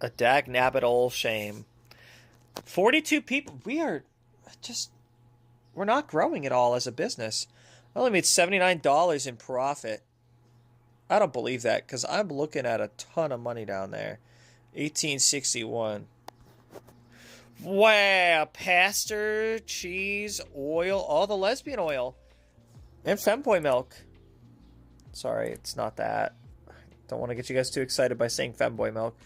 Speaker 1: A dag-nabbit-ol shame. 42 people. We're not growing at all as a business. I only made $79 in profit. I don't believe that, because I'm looking at a ton of money down there. 1861. Wow, pasture, cheese, oil, all the lesbian oil. And femboy milk. Sorry, it's not that. Don't want to get you guys too excited by saying femboy milk.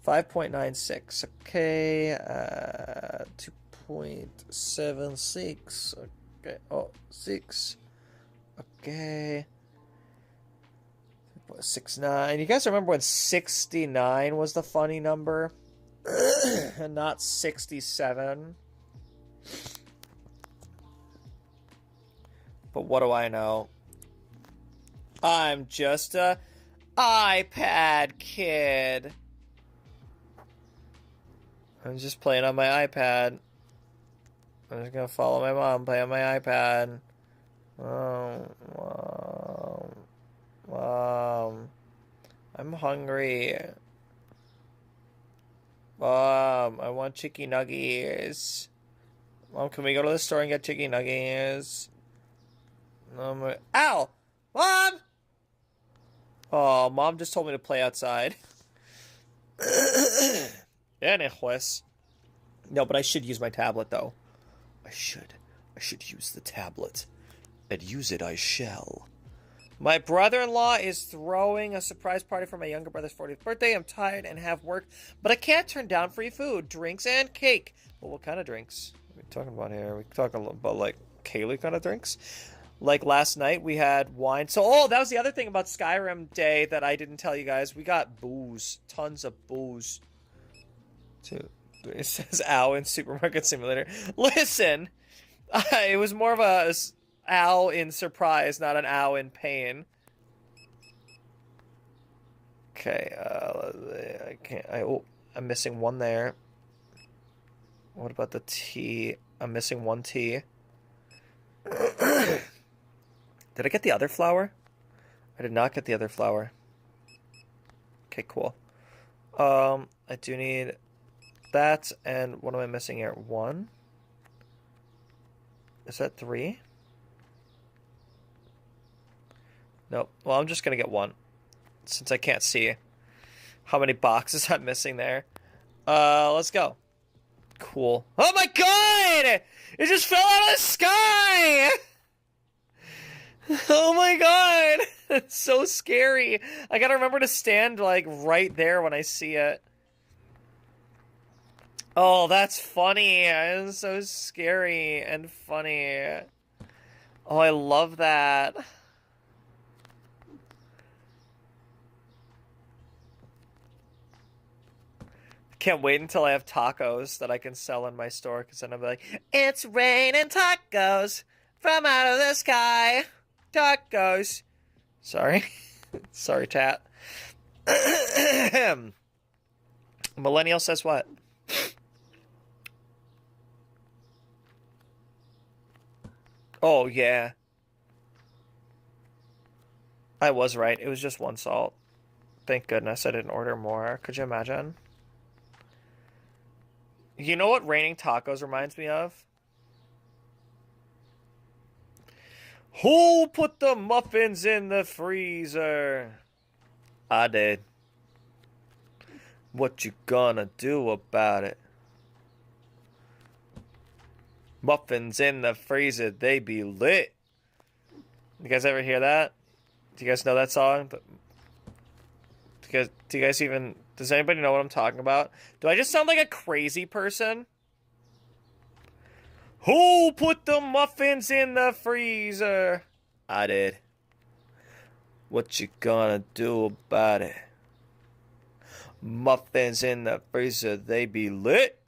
Speaker 1: 5.96. Okay. 2.76. Okay. Oh, 6. Okay. 69. You guys remember when 69 was the funny number? And not 67? But what do I know? I'm just a iPad kid. I'm just playing on my iPad. I'm just gonna follow my mom, play on my iPad. Mom, I'm hungry. Mom, I want chicken nuggets. Mom, can we go to the store and get chicken nuggets? Ow! Mom! Oh, Mom just told me to play outside. Anyways. No, but I should use my tablet, though. I should use the tablet. And use it I shall. My brother-in-law is throwing a surprise party for my younger brother's 40th birthday. I'm tired and have work, but I can't turn down free food, drinks, and cake. Well, what kind of drinks are we talking about here? Are we talking about, like, Kayleigh kind of drinks? Like, last night, we had wine. So, that was the other thing about Skyrim Day that I didn't tell you guys. We got booze. Tons of booze. It says ow in Supermarket Simulator. Listen! It was more of a ow in surprise, not an ow in pain. Okay, I can't, I'm missing one there. What about the tea? I'm missing one tea. Did I get the other flour? I did not get the other flour. Okay, cool. I do need that, and what am I missing here? 1? Is that 3? Nope. Well, I'm just gonna get 1, since I can't see how many boxes I'm missing there. Let's go. Cool. Oh my god! It just fell out of the sky! Oh my god! It's so scary. I gotta remember to stand, like, right there when I see it. Oh, that's funny. It's so scary and funny. Oh, I love that. Can't wait until I have tacos that I can sell in my store, because then I'll be like, it's raining tacos from out of the sky. Tacos. Sorry. Sorry, chat. Millennial says what? Oh, yeah. I was right. It was just 1 salt. Thank goodness I didn't order more. Could you imagine? You know what raining tacos reminds me of? Who put the muffins in the freezer? I did. What you gonna do about it? Muffins in the freezer, they be lit. You guys ever hear that? Do you guys know that song? Do you guys even... Does anybody know what I'm talking about? Do I just sound like a crazy person? Who put the muffins in the freezer? I did. What you gonna do about it? Muffins in the freezer, they be lit.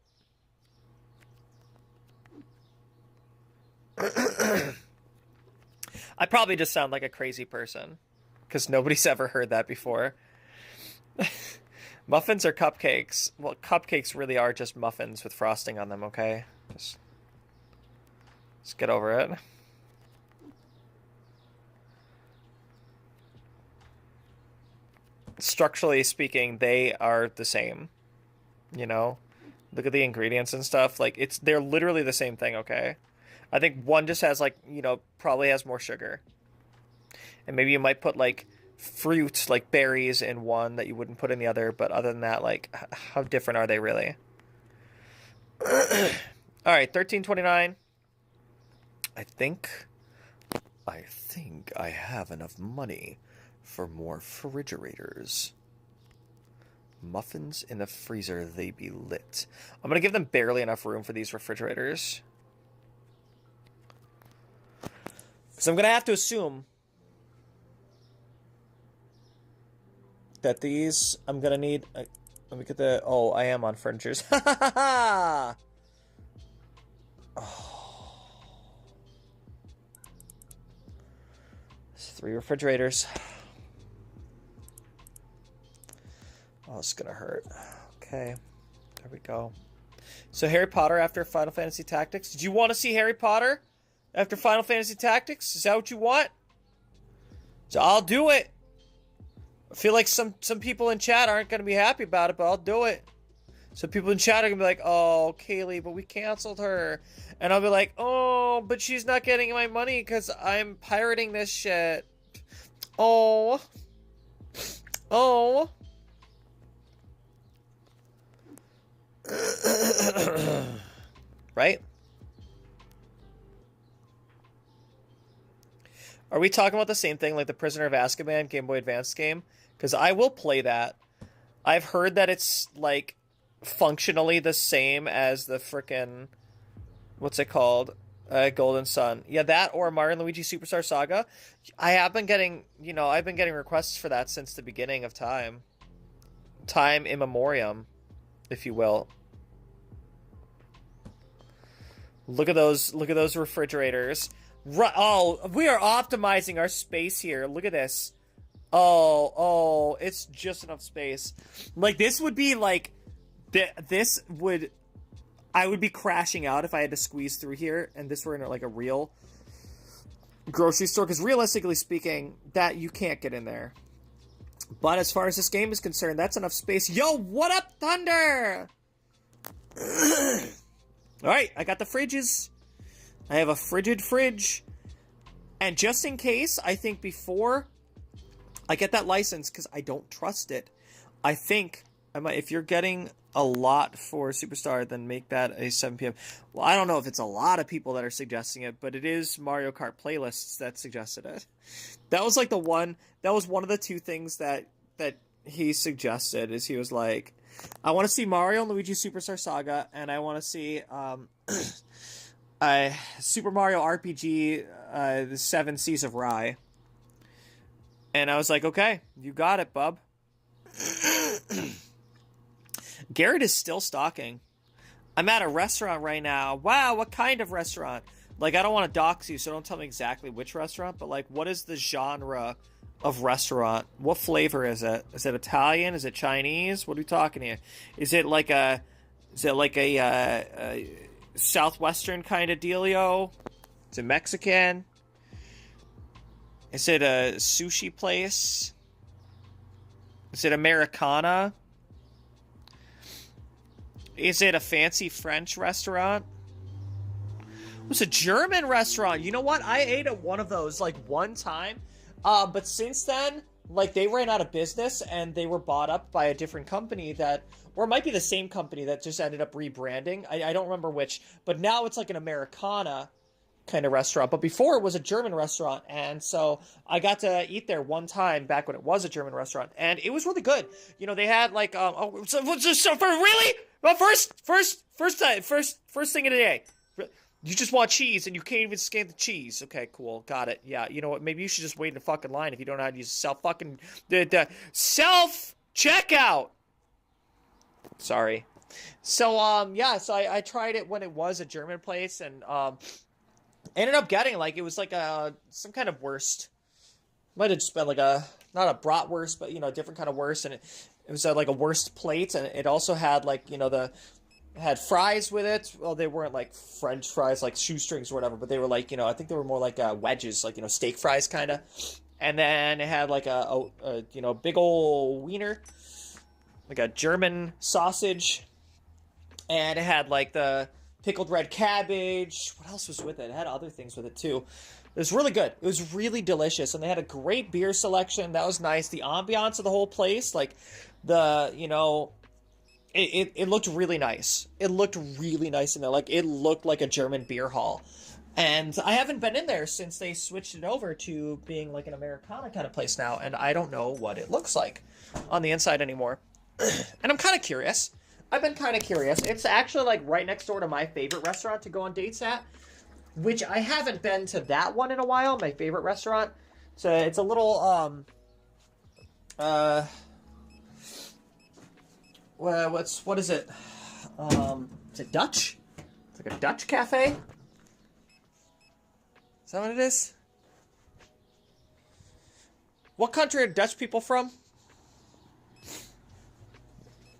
Speaker 1: I probably just sound like a crazy person because nobody's ever heard that before. Muffins are cupcakes. Well, cupcakes really are just muffins with frosting on them, okay? Just get over it. Structurally speaking, they are the same. You know? Look at the ingredients and stuff. Like, they're literally the same thing, okay? I think one just has, like, you know, probably has more sugar. And maybe you might put, like, fruit, like berries in one that you wouldn't put in the other. But other than that, like, how different are they really? All right, $13.29. I think I have enough money for more refrigerators. Muffins in the freezer, they be lit. I'm gonna give them barely enough room for these refrigerators. So I'm gonna have to assume that these, I'm gonna need, let me get the, oh, I am on furnitures. Oh. It's 3 refrigerators. Oh, it's gonna hurt. Okay, there we go. So Harry Potter after Final Fantasy Tactics. Did you want to see Harry Potter after Final Fantasy Tactics? Is that what you want? So I'll do it. I feel like some people in chat aren't going to be happy about it, but I'll do it. Some people in chat are going to be like, oh, Kayleigh, but we canceled her. And I'll be like, oh, but she's not getting my money because I'm pirating this shit. Oh. Oh. Right? Are we talking about the same thing, like the Prisoner of Azkaban Game Boy Advance game? Because I will play that. I've heard that it's, like, functionally the same as the frickin'... What's it called? Golden Sun. Yeah, that or Mario and Luigi Superstar Saga. I have been getting, you know, I've been getting requests for that since the beginning of time. Time immemorium, if you will. Look at those refrigerators. Oh, we are optimizing our space here. Look at this. Oh, it's just enough space. Like, this would be, like, I would be crashing out if I had to squeeze through here, and this were in, like, a real grocery store, because realistically speaking, that you can't get in there. But as far as this game is concerned, that's enough space. Yo, what up, Thunder? Alright, I got the fridges. I have a frigid fridge. And just in case, I think before I get that license, because I don't trust it, I think I might, if you're getting a lot for Superstar, then make that a 7 p.m. Well, I don't know if it's a lot of people that are suggesting it, but it is Mario Kart playlists that suggested it. That was like one of the 2 things that he suggested, is he was like, I want to see Mario and Luigi Superstar Saga, and I want to see Super Mario RPG, the 7 Seas of Rye. And I was like, okay, you got it, bub. Garrett is still stalking. I'm at a restaurant right now. Wow, what kind of restaurant? Like, I don't want to dox you, so don't tell me exactly which restaurant, but, like, what is the genre of restaurant? What flavor is it? Is it Italian? Is it Chinese? What are we talking here? Is it like a Southwestern kind of dealio? Is it Mexican? Is it a sushi place? Is it Americana? Is it a fancy French restaurant? It's a German restaurant. You know what? I ate at one of those, like, one time. But since then, like, they ran out of business and they were bought up by a different company that, or it might be the same company that just ended up rebranding. I don't remember which, but now it's like an Americana kind of restaurant. But before it was a German restaurant. And so I got to eat there one time back when it was a German restaurant. And it was really good. You know, they had like, so for really? Well, first thing of the day. You just want cheese and you can't even scan the cheese. Okay, cool. Got it. Yeah, you know what? Maybe you should just wait in a fucking line if you don't know how to use the self checkout. Sorry. So yeah, so I tried it when it was a German place and ended up getting like it was like a some kind of wurst. Might have just been like a not a bratwurst, but you know, a different kind of wurst, and it was like a wurst plate, and it also had like you know the had fries with it. Well, they weren't like French fries, like shoestrings or whatever, but they were like, you know, I think they were more like wedges, like, you know, steak fries kind of. And then it had like a you know, big old wiener, like a German sausage. And it had like the pickled red cabbage. What else was with it? It had other things with it too. It was really good. It was really delicious. And they had a great beer selection. That was nice. The ambiance of the whole place, like the, you know, it looked really nice. It looked really nice in there. Like, it looked like a German beer hall. And I haven't been in there since they switched it over to being like an Americana kind of place now. And I don't know what it looks like on the inside anymore. And I'm kind of curious. I've been kind of curious. It's actually like right next door to my favorite restaurant to go on dates at, which I haven't been to that one in a while, my favorite restaurant. So it's a little, what is it? Is it Dutch? It's like a Dutch cafe? Is that what it is? What country are Dutch people from?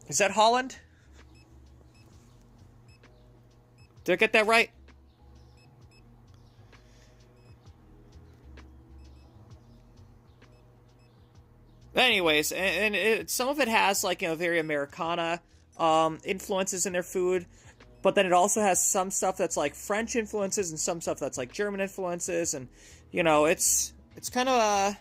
Speaker 1: Is that Holland? Did I get that right? Anyways, and some of it has like, you know, very Americana influences in their food, but then it also has some stuff that's like French influences and some stuff that's like German influences, and you know, it's kind of a,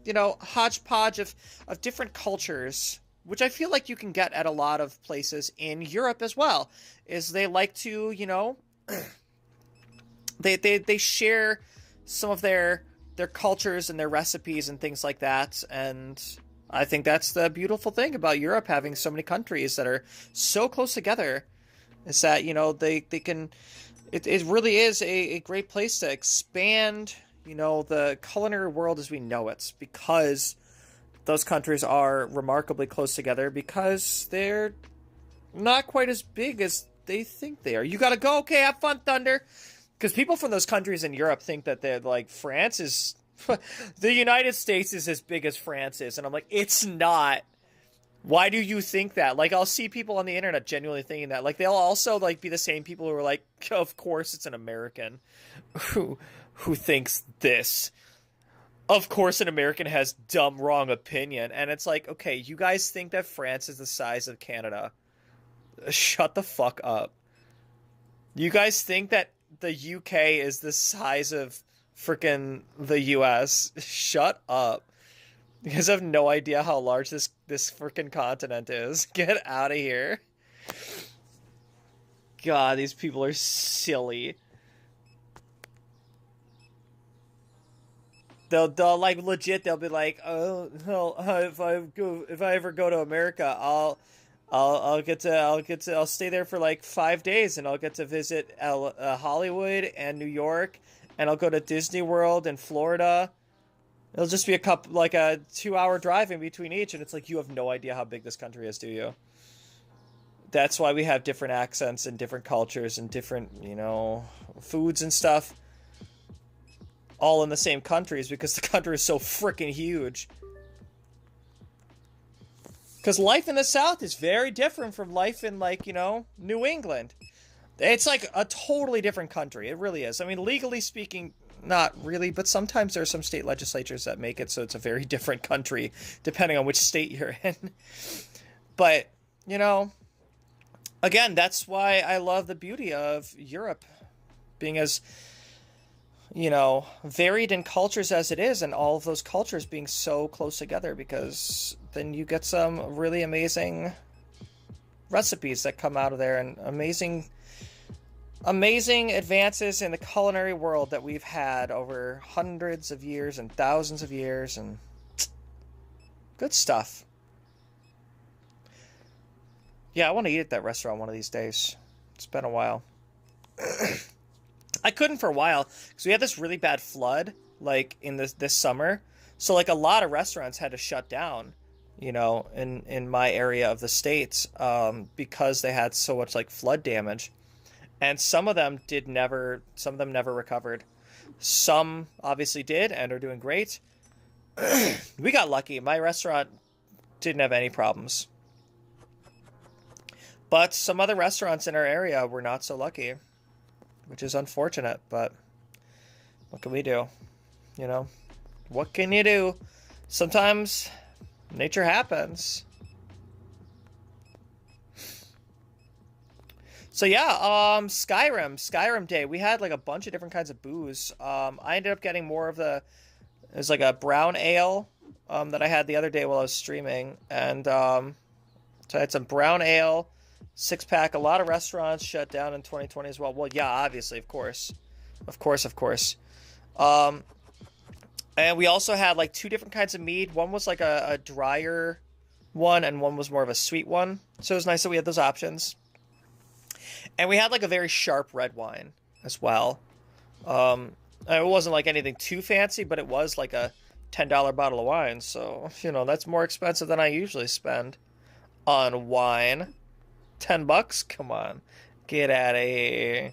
Speaker 1: you know, hodgepodge of different cultures, which I feel like you can get at a lot of places in Europe as well. Is they like to, you know, they share some of their cultures and their recipes and things like that, and I think that's the beautiful thing about Europe having so many countries that are so close together, is that, you know, they can, it really is a great place to expand, you know, the culinary world as we know it, because those countries are remarkably close together, because they're not quite as big as they think they are. You gotta go, okay, have fun, Thunder. Because people from those countries in Europe think that they're like, France is, the United States is as big as France is. And I'm like, it's not. Why do you think that? Like, I'll see people on the internet genuinely thinking that. Like, they'll also like be the same people who are like, of course it's an American who thinks this. Of course an American has dumb, wrong opinion. And it's like, okay, you guys think that France is the size of Canada. Shut the fuck up. You guys think that the UK is the size of freaking the US. Shut up. You guys have no idea how large this freaking continent is. Get out of here. God, these people are silly. They'll like legit. They'll be like, oh, well, if I ever go to America, I'll stay there for like 5 days, and I'll get to visit Hollywood and New York, and I'll go to Disney World and Florida. It'll just be a 2-hour drive in between each, and it's like, you have no idea how big this country is, do you? That's why we have different accents and different cultures and different, you know, foods and stuff, all in the same countries, because the country is so freaking huge. Because life in the South is very different from life in, like, you know, New England. It's like a totally different country. It really is. I mean, legally speaking, not really, but sometimes there are some state legislatures that make it so it's a very different country, depending on which state you're in. But, you know, again, that's why I love the beauty of Europe being as, you know, varied in cultures as it is, and all of those cultures being so close together, because then you get some really amazing recipes that come out of there, and amazing advances in the culinary world that we've had over hundreds of years and thousands of years, and good stuff. Yeah, I want to eat at that restaurant one of these days. It's been a while. I couldn't for a while because we had this really bad flood, like in this summer. So like a lot of restaurants had to shut down, in my area of the states, because they had so much like flood damage, and some of them never recovered. Some obviously did and are doing great. We got lucky. My restaurant didn't have any problems. But some other restaurants in our area were not so lucky, which is unfortunate, but what can we do? What can you do? Sometimes nature happens. So yeah, Skyrim Day. We had like a bunch of different kinds of booze. I ended up getting more of it was like a brown ale that I had the other day while I was streaming, and so I had some brown ale, 6-pack. A lot of restaurants shut down in 2020 as well. Well, yeah, obviously, of course. And we also had like 2 different kinds of mead. One was like a drier one, and one was more of a sweet one. So it was nice that we had those options. And we had like a very sharp red wine as well. It wasn't like anything too fancy, but it was like a $10 bottle of wine. So, that's more expensive than I usually spend on wine. $10? Come on. Get out of here.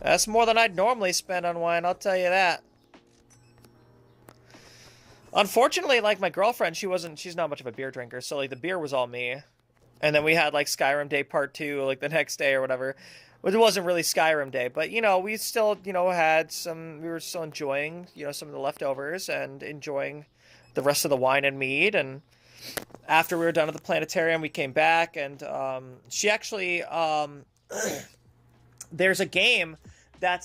Speaker 1: That's more than I'd normally spend on wine, I'll tell you that. Unfortunately, like my girlfriend, she's not much of a beer drinker, so like the beer was all me. And then we had like Skyrim Day Part 2, like the next day or whatever. It wasn't really Skyrim Day, but we still, we were still enjoying, some of the leftovers and enjoying the rest of the wine and mead. And after we were done at the planetarium, we came back, and she actually, there's a game that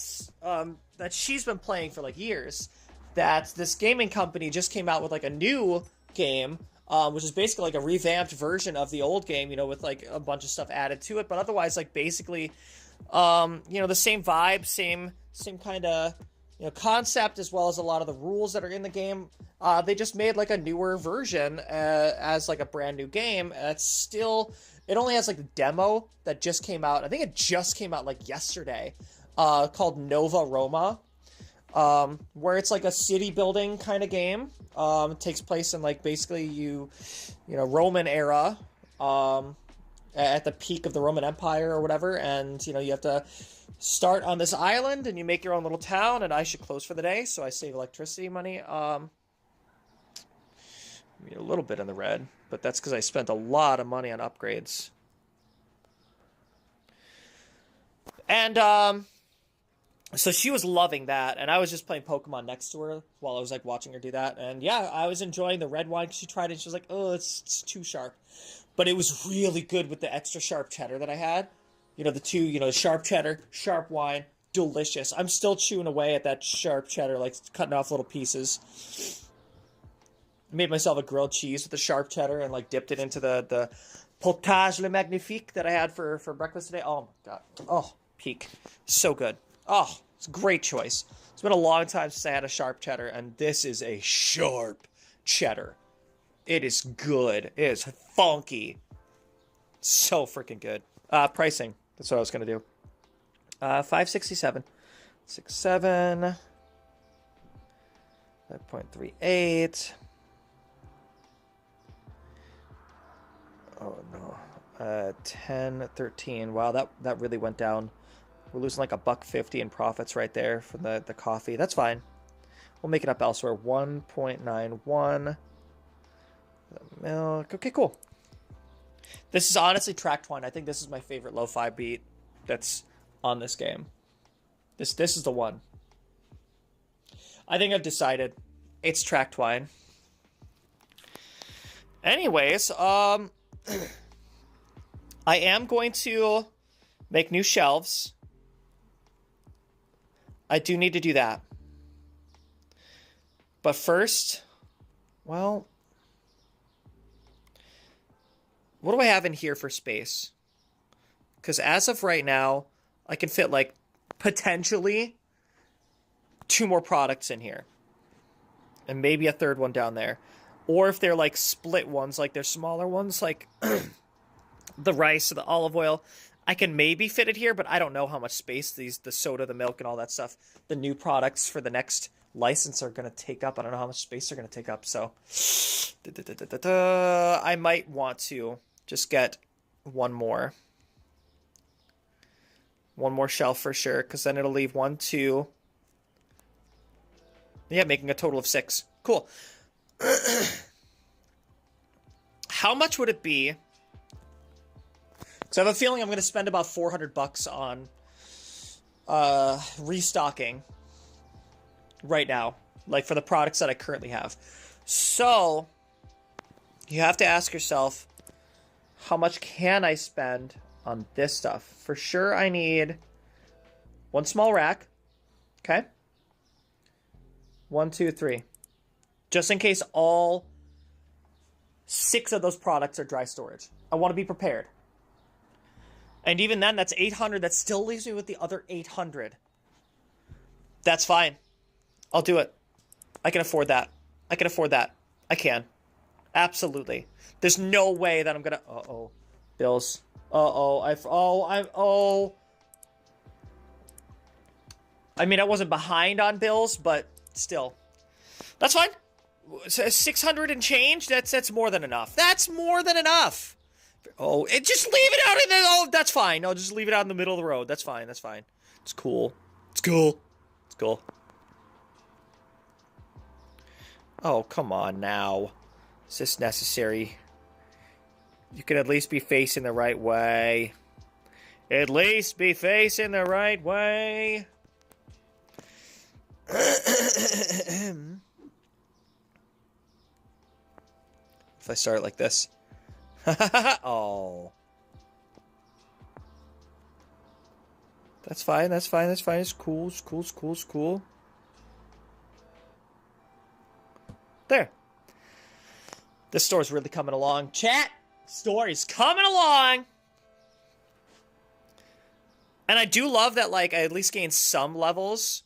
Speaker 1: she's been playing for like years, that this gaming company just came out with like a new game, which is basically like a revamped version of the old game, with like a bunch of stuff added to it, but otherwise like basically, the same vibe, same kind of, concept, as well as a lot of the rules that are in the game. They just made like a newer version as like a brand new game. It only has like the demo that just came out. I think it just came out like yesterday, called Nova Roma, where it's like a city building kind of game. It takes place in like basically Roman era, at the peak of the Roman Empire or whatever. And, you have to start on this island and you make your own little town, and I should close for the day, so I save electricity money. A little bit in the red, but that's because I spent a lot of money on upgrades. And, so she was loving that, and I was just playing Pokemon next to her while I was, like, watching her do that. And, yeah, I was enjoying the red wine. She tried it, and she was like, oh, it's too sharp. But it was really good with the extra sharp cheddar that I had. The two, sharp cheddar, sharp wine, delicious. I'm still chewing away at that sharp cheddar, like, cutting off little pieces. Made myself a grilled cheese with the sharp cheddar and like dipped it into the potage le magnifique that I had for breakfast today. Oh my god. Oh, peak. So good. Oh, it's a great choice. It's been a long time since I had a sharp cheddar, and this is a sharp cheddar. It is good. It is funky. So freaking good. Pricing. That's what I was gonna do. $5.67. 6.7. 5.38. Oh no. 10.13. Wow, that really went down. We're losing like $1.50 in profits right there from the coffee. That's fine. We'll make it up elsewhere. 1.91. The milk. Okay, cool. This is honestly tracked one. I think this is my favorite lo-fi beat that's on this game. This is the one. I think I've decided it's track twine. Anyways, I am going to make new shelves. I do need to do that. But first, well, what do I have in here for space? Because as of right now, I can fit like potentially 2 more products in here. And maybe a third one down there. Or if they're like split ones, like they're smaller ones, like the rice or the olive oil, I can maybe fit it here, but I don't know how much space the soda, the milk, and all that stuff, the new products for the next license are going to take up. I don't know how much space they're going to take up, so I might want to just get one more shelf for sure, because then it'll leave 1, 2. Yeah, making a total of 6. Cool. How much would it be? Because I have a feeling I'm going to spend about $400 on restocking right now, like for the products that I currently have. So you have to ask yourself, how much can I spend on this stuff? For sure, I need 1 small rack. Okay. 1, 2, 3. Just in case all 6 of those products are dry storage. I want to be prepared. And even then, that's 800. That still leaves me with the other 800. That's fine. I'll do it. I can afford that. I can afford that. I can. Absolutely. There's no way that I'm gonna... Uh-oh. Bills. Uh-oh. I mean, I wasn't behind on bills, but still. That's fine. 600 and change? That's more than enough. That's more than enough. Oh, just leave it out in the... Oh, that's fine. No, just leave it out in the middle of the road. That's fine. That's fine. It's cool. It's cool. It's cool. Oh, come on now. Is this necessary? You can at least be facing the right way. At least be facing the right way. If I start like this. Oh. That's fine, that's fine, that's fine. It's cool, it's cool, it's cool, it's cool. There. This store's really coming along. Chat! Story's coming along! And I do love that, like, I at least gain some levels.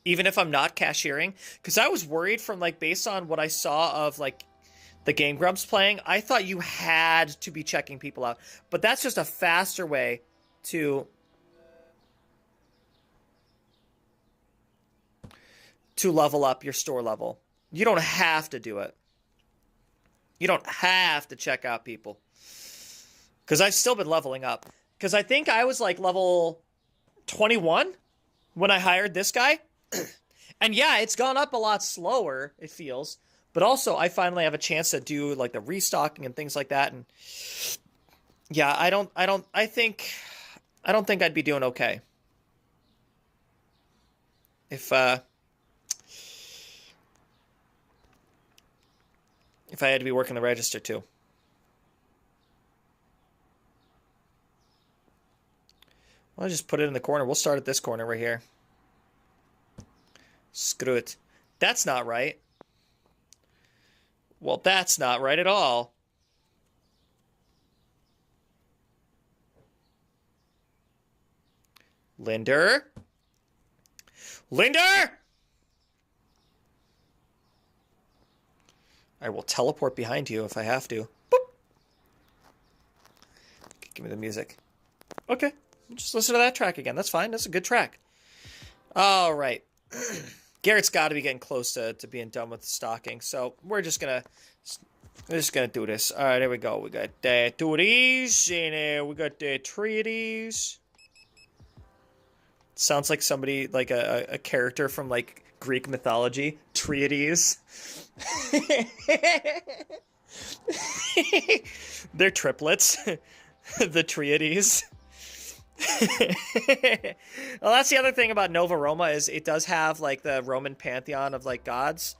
Speaker 1: Even if I'm not cashiering. Because I was worried from, like, based on what I saw of, like, the Game Grumps playing, I thought you had to be checking people out. But that's just a faster way to level up your store level. You don't have to do it. You don't have to check out people. Because I've still been leveling up. Because I think I was like level 21 when I hired this guy. And yeah, it's gone up a lot slower, it feels. But also, I finally have a chance to do like the restocking and things like that. And yeah, I don't think I'd be doing okay if I had to be working the register too. Well, I'll just put it in the corner. We'll start at this corner right here. Screw it. That's not right. Well, that's not right at all. Linder? Linder! I will teleport behind you if I have to. Boop. Give me the music. Okay. Just listen to that track again. That's fine. That's a good track. All right. Garrett's got to be getting close to being done with the stocking, so we're just gonna do this. All right, there we go. We got 2 of these, and we got 3 of these. Sounds like somebody, like a character from like Greek mythology. Triades. They're triplets. The Triades. Well, that's the other thing about Nova Roma is it does have like the Roman pantheon of like gods,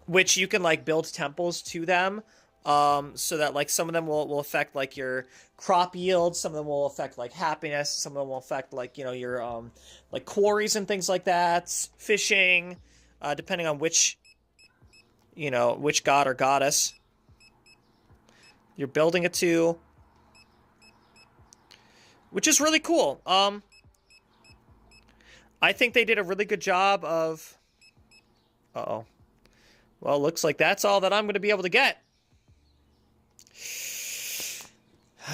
Speaker 1: which you can like build temples to them, so that like some of them will affect like your crop yield, some of them will affect like happiness, some of them will affect like, you know, your like quarries and things like that, fishing, depending on which, you know, which god or goddess you're building it to. Which is really cool. I think they did a really good job of... Uh-oh. Well, looks like that's all that I'm going to be able to get.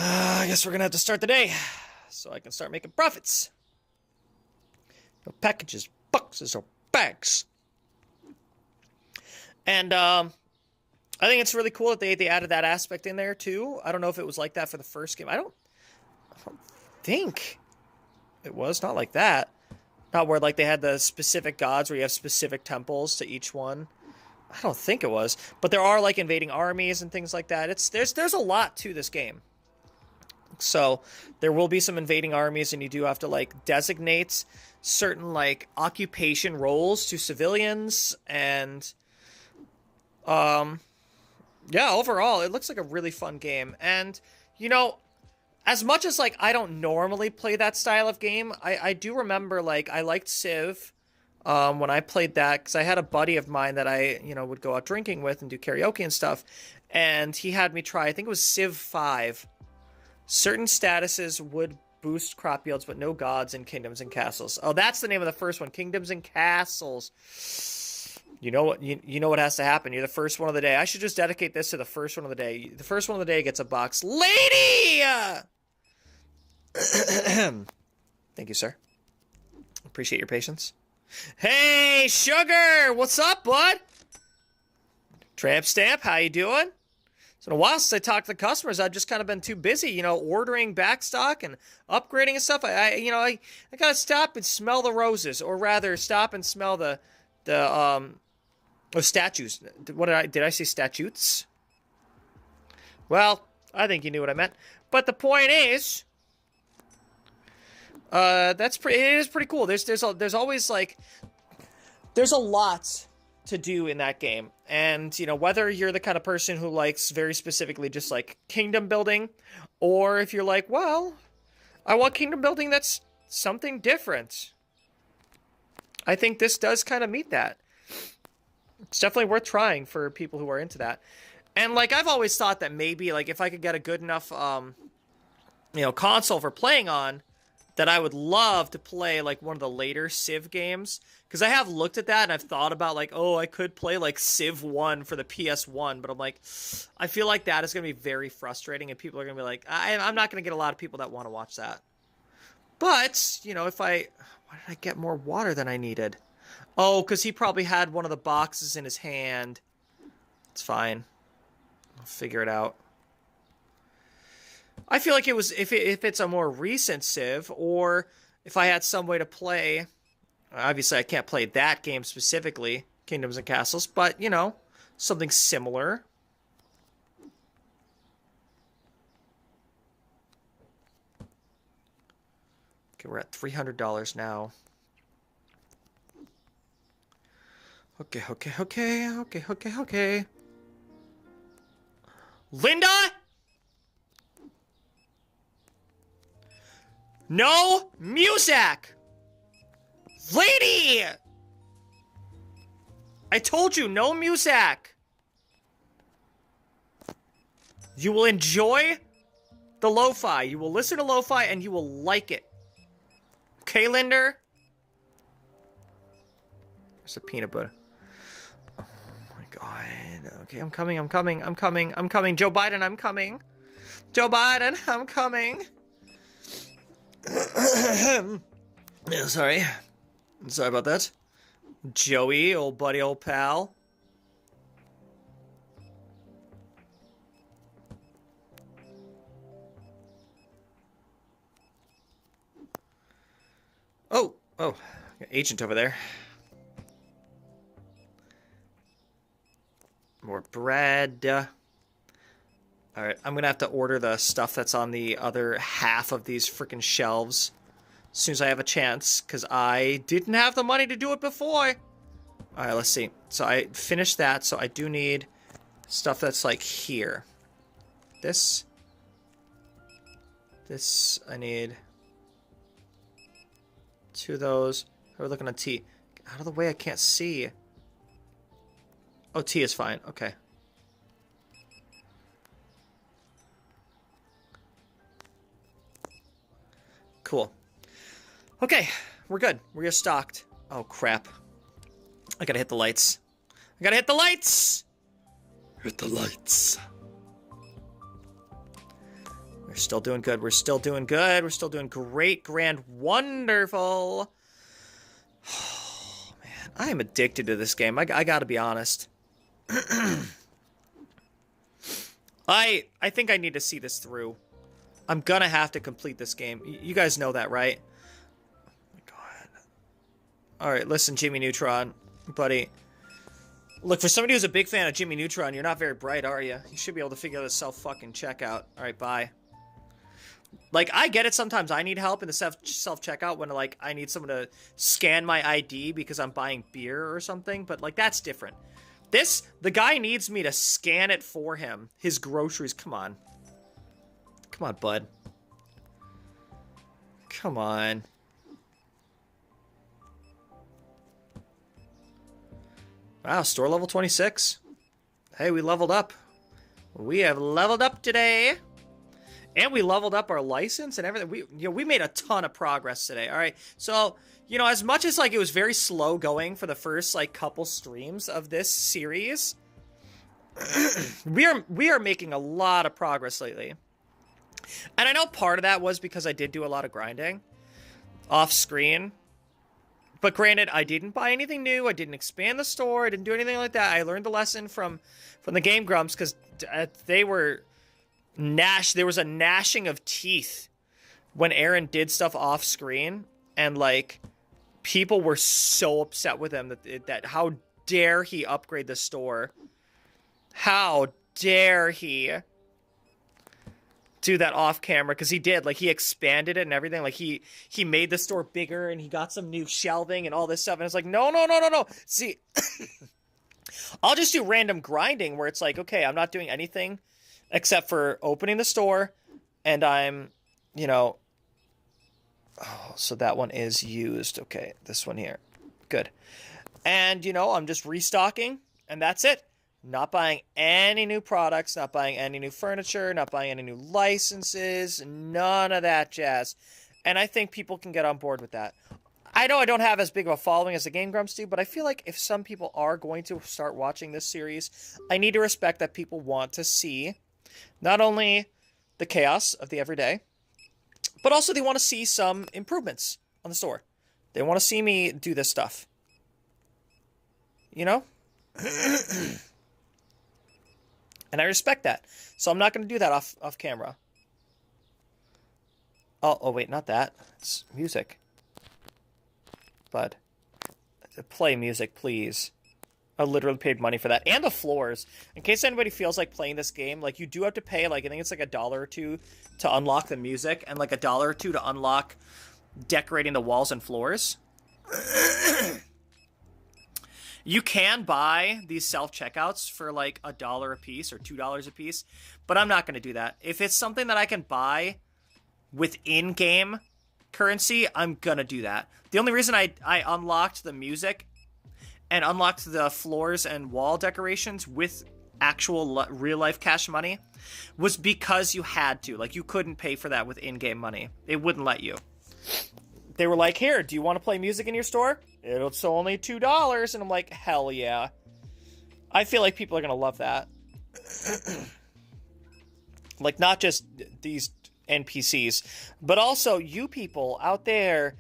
Speaker 1: I guess we're gonna have to start the day so I can start making profits. No packages, boxes, or bags. And I think it's really cool that they added that aspect in there too. I don't know if it was like that for the first game. I don't think it was. Not like that. Not where like they had the specific gods where you have specific temples to each one. I don't think it was. But there are like invading armies and things like that. There's a lot to this game. So there will be some invading armies, and you do have to like designate certain like occupation roles to civilians, and yeah, overall it looks like a really fun game. And you know, as much as like I don't normally play that style of game, I do remember like I liked Civ when I played that, because I had a buddy of mine that I would go out drinking with and do karaoke and stuff, and he had me try, I think it was Civ 5. Certain statuses would boost crop yields, but no gods in kingdoms and castles. Oh, that's the name of the first one, Kingdoms and Castles. You know what? You know what has to happen. You're the first one of the day. I should just dedicate this to the first one of the day. The first one of the day gets a box. Lady! Thank you, sir. Appreciate your patience. Hey, Sugar! What's up, bud? Tramp Stamp, how you doing? It's been a while since I talked to the customers. I've just kind of been too busy, ordering backstock and upgrading and stuff. I gotta stop and smell the roses, or rather, stop and smell the statues. Did I say statutes? Well, I think you knew what I meant. But the point is, it is pretty cool. There's always like, there's a lot to do in that game. And, whether you're the kind of person who likes very specifically just like kingdom building, or if you're like, well, I want kingdom building that's something different, I think this does kind of meet that. It's definitely worth trying for people who are into that. And like, I've always thought that maybe like if I could get a good enough, console for playing on, that I would love to play like one of the later Civ games. Because I have looked at that and I've thought about like, oh, I could play like Civ 1 for the PS1. But I'm like, I feel like that is going to be very frustrating. And people are going to be like, I'm not going to get a lot of people that want to watch that. But, why did I get more water than I needed? Oh, because he probably had one of the boxes in his hand. It's fine. I'll figure it out. I feel like it was, if it's a more recent Civ, or if I had some way to play, obviously I can't play that game specifically, Kingdoms and Castles, but, something similar. Okay, we're at $300 now. Okay. Linda? No music! Lady! I told you, no music! You will enjoy the lo-fi. You will listen to lo-fi and you will like it. Okay, Linder? There's a peanut butter. Oh my god. Okay, I'm coming. Joe Biden, I'm coming. Joe Biden, I'm coming. Yeah, sorry about that. Joey, old buddy, old pal. Oh, agent over there. More bread. Alright, I'm gonna have to order the stuff that's on the other half of these freaking shelves as soon as I have a chance, because I didn't have the money to do it before. Alright, let's see. So I finished that, so I do need stuff that's like here. This, I need 2 of those. We're looking at tea. Get out of the way, I can't see. Oh, tea is fine. Okay. Cool. Okay, we're good. We're stocked. Oh, crap. I gotta hit the lights. Hit the lights! Where's still doing good. We're still doing good. We're still doing great, grand, wonderful. Oh, man. I am addicted to this game. I gotta be honest. I think I need to see this through. I'm gonna have to complete this game. You guys know that, right? Oh my God. Alright, listen, Jimmy Neutron, buddy. Look, for somebody who's a big fan of Jimmy Neutron, you're not very bright, are you? You should be able to figure out the self-fucking-checkout. Alright, bye. Like, I get it sometimes I need help in the self-checkout when, like, I need someone to scan my ID because I'm buying beer or something, but, like, that's different. The guy needs me to scan it for him. His groceries, come on. Come on, bud. Come on. Wow, store level 26. Hey, we leveled up. We have leveled up today. And we leveled up our license and everything. We made a ton of progress today. All right. So, as much as like it was very slow going for the first like couple streams of this series, we are making a lot of progress lately. And I know part of that was because I did do a lot of grinding off screen. But granted, I didn't buy anything new. I didn't expand the store. I didn't do anything like that. I learned the lesson from the Game Grumps because they were there was a gnashing of teeth when Aaron did stuff off screen, and like people were so upset with him that how dare he upgrade the store? How dare he do that off camera? Because he did, like, he expanded it and everything. Like he made the store bigger and he got some new shelving and all this stuff, and it's like no. See, I'll just do random grinding where it's like, okay, I'm not doing anything except for opening the store, and I'm oh, so that one is used. Okay, this one here, good. And I'm just restocking, and that's it. Not buying any new products, not buying any new furniture, not buying any new licenses, none of that jazz. And I think people can get on board with that. I know I don't have as big of a following as the Game Grumps do, but I feel like if some people are going to start watching this series, I need to respect that people want to see not only the chaos of the everyday, but also they want to see some improvements on the store. They want to see me do this stuff. And I respect that. So I'm not going to do that off camera. Oh, wait, not that. It's music. Bud. Play music, please. I literally paid money for that. And the floors. In case anybody feels like playing this game, like, you do have to pay, like, I think it's like $1 or $2 to unlock the music, and like $1 or $2 to unlock decorating the walls and floors. You can buy these self-checkouts for like $1 a piece or $2 a piece, but I'm not going to do that. If it's something that I can buy with in-game currency, I'm going to do that. The only reason I unlocked the music and unlocked the floors and wall decorations with actual real-life cash money was because you had to. Like, you couldn't pay for that with in-game money. It wouldn't let you. They were like, here, do you want to play music in your store? It's only $2. And I'm like, hell yeah. I feel like people are going to love that. Like, not just these NPCs, but also you people out there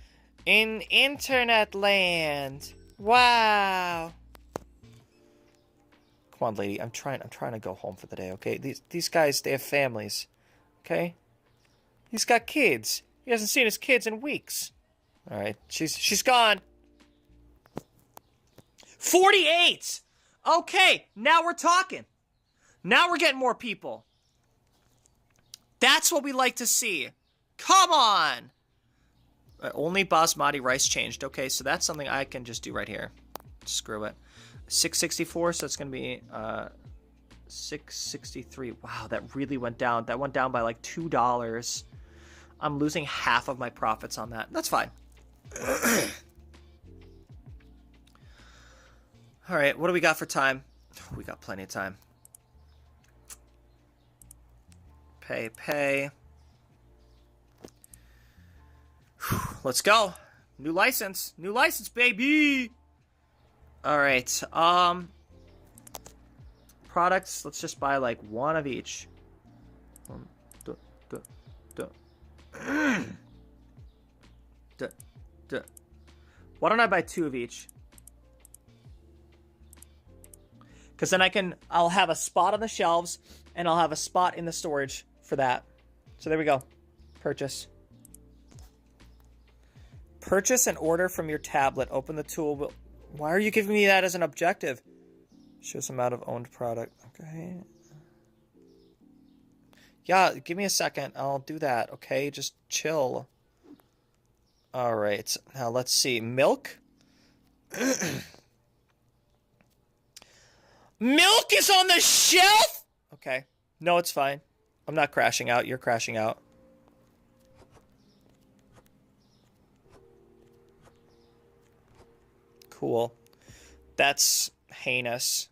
Speaker 1: in internet land. Wow. Come on, lady. I'm trying to go home for the day, okay? These guys, they have families, okay? He's got kids. He hasn't seen his kids in weeks. All right, she's gone. 48! Okay, now we're talking. Now we're getting more people. That's what we like to see. Come on! Only basmati rice changed. Okay, so that's something I can just do right here. Screw it. 664, so it's going to be 663. Wow, that really went down. That went down by like $2. I'm losing half of my profits on that. That's fine. All right, what do we got for time? We got plenty of time. Pay. Whew, let's go. New license, baby. All right. Products. Let's just buy like one of each. Why don't I buy 2 of each? Because then I'll have a spot on the shelves, and I'll have a spot in the storage for that. So there we go. Purchase. Purchase an order from your tablet. Open the tool. Why are you giving me that as an objective? Show some amount of owned product. Okay. Yeah, give me a second. I'll do that, okay? Just chill. All right. Now, let's see. Milk? Milk is on the shelf? Okay. No, it's fine. I'm not crashing out. You're crashing out. Cool. That's heinous.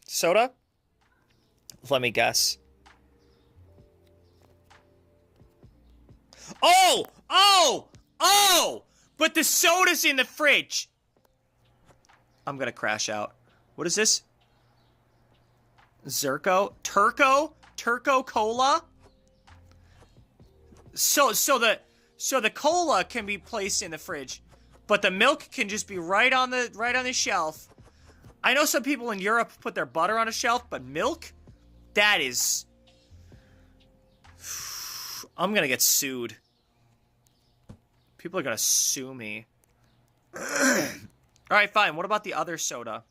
Speaker 1: Soda? Let me guess. Oh! Oh! Oh! But the soda's in the fridge! I'm gonna crash out. What is this? Zerko? Turco? Turco Cola? So the cola can be placed in the fridge, but the milk can just be right on the shelf. I know some people in Europe put their butter on a shelf, but milk? That is... I'm gonna get sued. People are gonna sue me. Alright, fine. What about the other soda?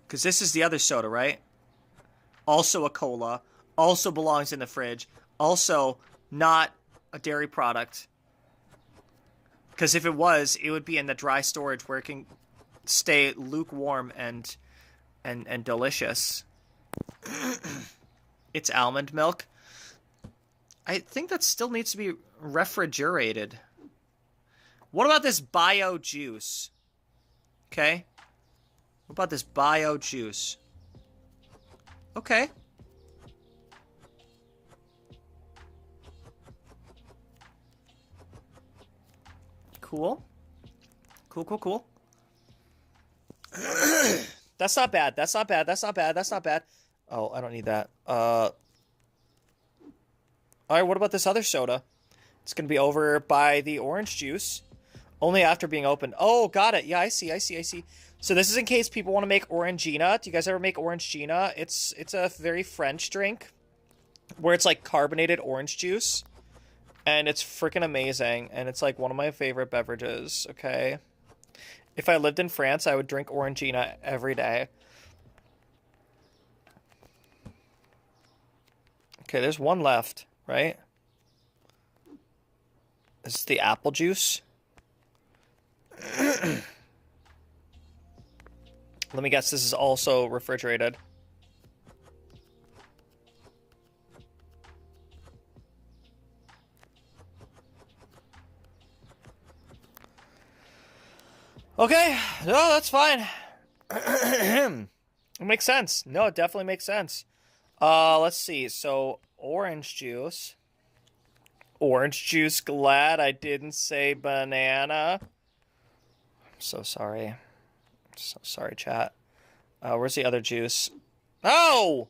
Speaker 1: Because this is the other soda, right? Also a cola. Also belongs in the fridge. Also not a dairy product. Because if it was, it would be in the dry storage where it can stay lukewarm and delicious. It's almond milk. I think that still needs to be refrigerated. What about this bio juice? Okay. What about this bio juice? Okay. Cool. Cool. That's not bad. That's not bad. Oh, I don't need that. Alright, what about this other soda? It's gonna be over by the orange juice. Only after being opened. Oh, got it. Yeah, I see. So this is in case people want to make Orangina. Do you guys ever make Orangina? It's a very French drink where it's like carbonated orange juice. And it's freaking amazing. And it's like one of my favorite beverages, okay? If I lived in France, I would drink Orangina every day. Okay, there's one left, right? Is this the apple juice? Let me guess, this is also refrigerated. Okay, no, that's fine. It makes sense. No, it definitely makes sense. Let's see. So, orange juice. Orange juice, glad I didn't say banana. I'm so sorry. So sorry, chat. Where's the other juice? Oh!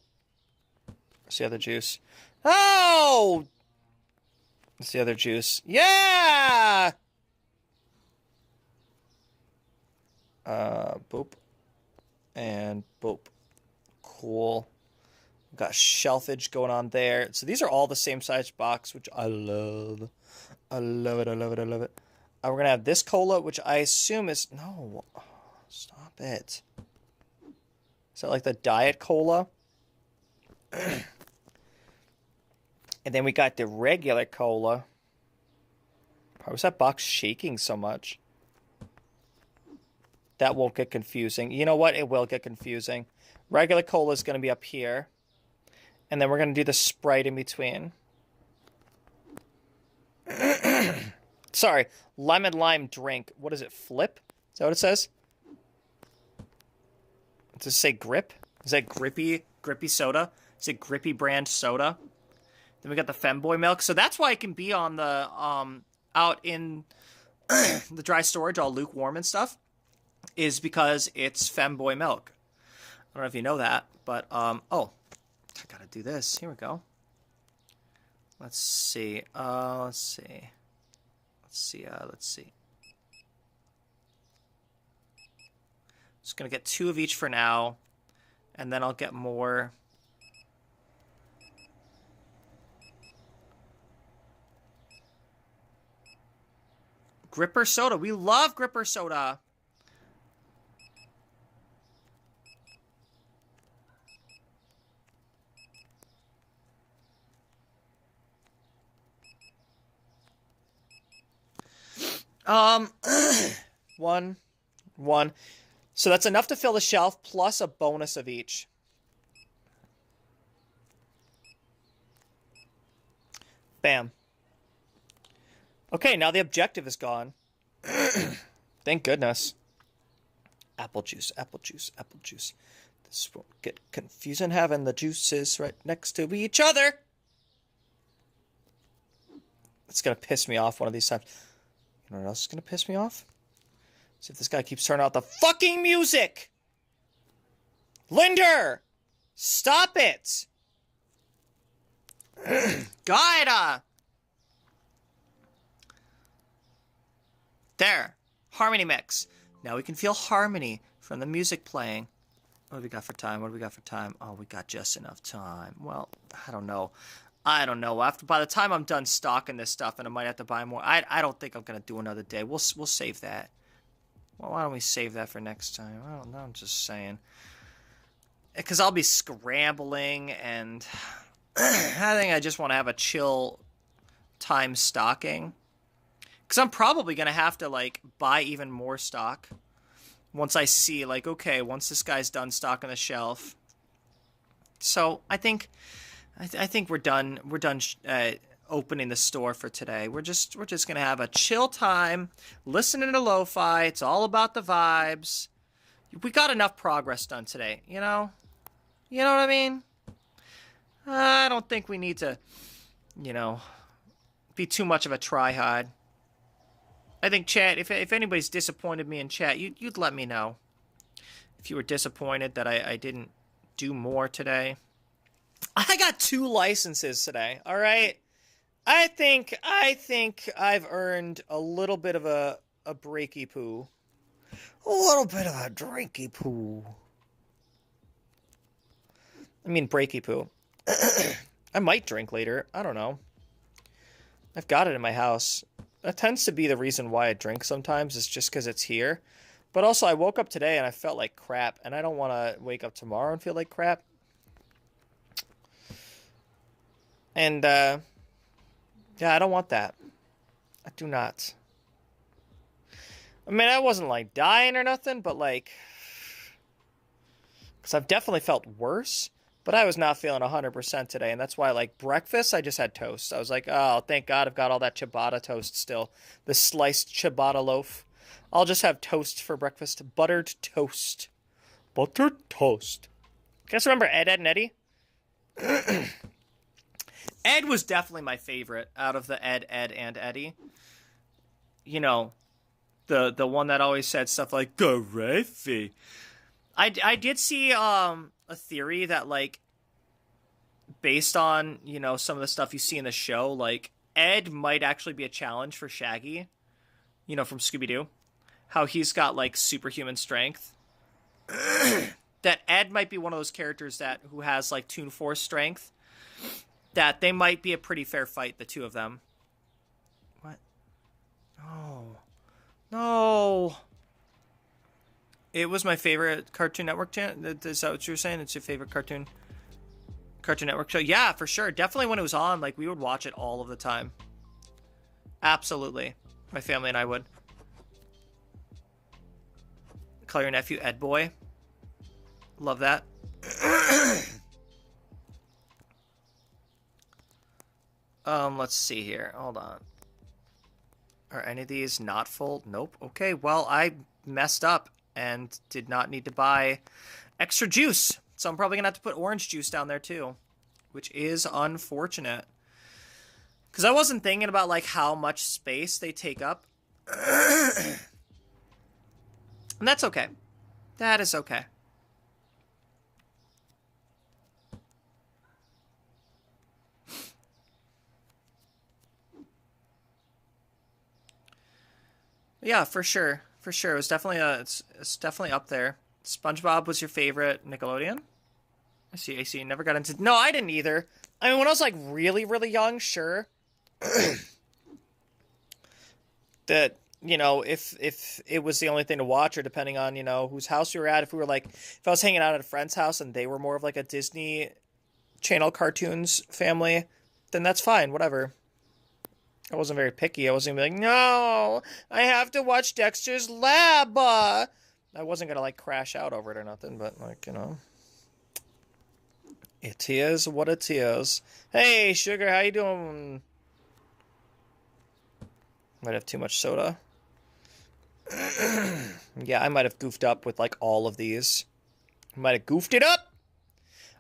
Speaker 1: Where's the other juice? Oh! Where's the other juice? Yeah! Boop. And boop. Cool. We've got shelfage going on there. So these are all the same size box, which I love. I love it. We're going to have this cola, which I assume is... No. Oh, stop it. Is that like the diet cola? And then we got the regular cola. Why was that box shaking so much? That won't get confusing. You know what? It will get confusing. Regular cola is going to be up here. And then we're going to do the Sprite in between. Sorry. Lemon lime drink. What is it? Flip? Is that what it says? Does it say grip? Is that grippy soda? Is it grippy brand soda? Then we got the femboy milk. So that's why it can be on the, out in the dry storage, all lukewarm and stuff. Is because it's femboy milk. don't know if you know that, but, oh, I gotta do this. Here we go. Let's see. Let's see. Just gonna get 2 of each for now, and then I'll get more. Gripper soda. We love gripper soda. One. So that's enough to fill the shelf, plus a bonus of each. Bam. Okay, now the objective is gone. Thank goodness. Apple juice. This won't get confusing having the juices right next to each other. It's gonna piss me off one of these times. You know what else is gonna piss me off? See if this guy keeps turning out the fucking music! Linder! Stop it! God! There. Harmony mix. Now we can feel harmony from the music playing. What do we got for time? Oh, we got just enough time. Well, I don't know. By the time I'm done stocking this stuff, and I might have to buy more, I don't think I'm gonna do another day. We'll save that. Well, why don't we save that for next time? I don't know. I'm just saying. Because I'll be scrambling, and I think I just want to have a chill time stocking. Because I'm probably going to have to, like, buy even more stock once I see, like, okay, once this guy's done stocking the shelf. So I think we're done. We're done opening the store for today. We're just going to have a chill time, listening to lo-fi. It's all about the vibes. We got enough progress done today, you know? You know what I mean? I don't think we need to, you know, be too much of a try-hard. I think, chat, if anybody's disappointed me in chat, you'd let me know. If you were disappointed that I didn't do more today. I got 2 licenses today, all right? I think I've earned a little bit of a breaky poo. A little bit of a drinky poo. I mean breaky poo. I might drink later. I don't know. I've got it in my house. That tends to be the reason why I drink sometimes. It's just because it's here. But also, I woke up today and I felt like crap. And I don't want to wake up tomorrow and feel like crap. And, yeah, I don't want that. I do not. I mean, I wasn't, like, dying or nothing, but, like... Because I've definitely felt worse. But I was not feeling 100% today, and that's why, like, breakfast, I just had toast. I was like, oh, thank God I've got all that ciabatta toast still. The sliced ciabatta loaf. I'll just have toast for breakfast. Buttered toast. Buttered toast. You guys remember Ed, Edd, and Eddy? Ed was definitely my favorite out of the Ed, and Eddy. You know, the one that always said stuff like, gravy. I did see, a theory that, like, based on, you know, some of the stuff you see in the show, like, Ed might actually be a challenge for Shaggy, you know, from Scooby-Doo. How he's got, like, superhuman strength. That Ed might be one of those characters who has, like, Toon Force strength. That they might be a pretty fair fight, the two of them. What? No. It was my favorite Cartoon Network channel. Is that what you were saying? It's your favorite Cartoon Network show? Yeah, for sure. Definitely when it was on, like, we would watch it all of the time. Absolutely. My family and I would. Call your nephew Ed Boy. Love that. Let's see here. Hold on. Are any of these not full? Nope. Okay, well, I messed up and did not need to buy extra juice. So I'm probably going to have to put orange juice down there too, which is unfortunate. Because I wasn't thinking about, like, how much space they take up. And that's okay. That is okay. Yeah, for sure. For sure. It was definitely it's definitely up there. SpongeBob was your favorite Nickelodeon? I see. Never got into... No, I didn't either. I mean, when I was, like, really, really young, sure. That, you know, if it was the only thing to watch, or depending on, you know, whose house you were at, if we were, like... If I was hanging out at a friend's house and they were more of, like, a Disney Channel cartoons family, then that's fine, whatever. I wasn't very picky. I wasn't gonna be like, no, I have to watch Dexter's Lab. I wasn't gonna, like, crash out over it or nothing, but, like, you know... It is what it is. Hey, Sugar, how you doing? Might have too much soda. Yeah, I might have goofed up with, like, all of these. Might have goofed it up.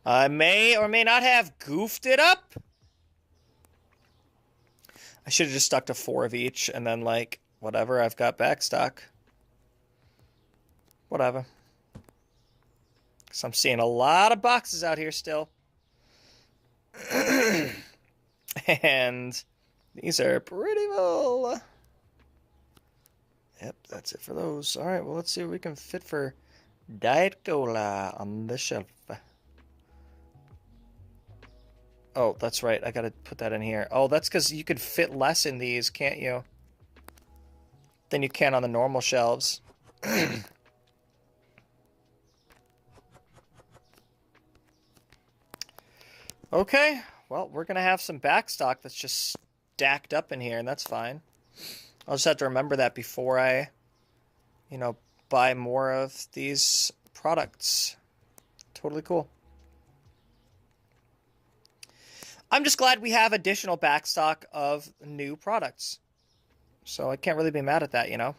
Speaker 1: I may or may not have goofed it up. I should have just stuck to 4 of each, and then, like, whatever, I've got back stock. Whatever. Because I'm seeing a lot of boxes out here still. And these are pretty full. Yep, that's it for those. Alright, well, let's see what we can fit for Diet Cola on the shelf. Oh, that's right. I gotta put that in here. Oh, that's because you could fit less in these, can't you? Than you can on the normal shelves. Okay, well, we're gonna have some back stock that's just stacked up in here, and that's fine. I'll just have to remember that before I, you know, buy more of these products. Totally cool. I'm just glad we have additional back stock of new products. So I can't really be mad at that, you know?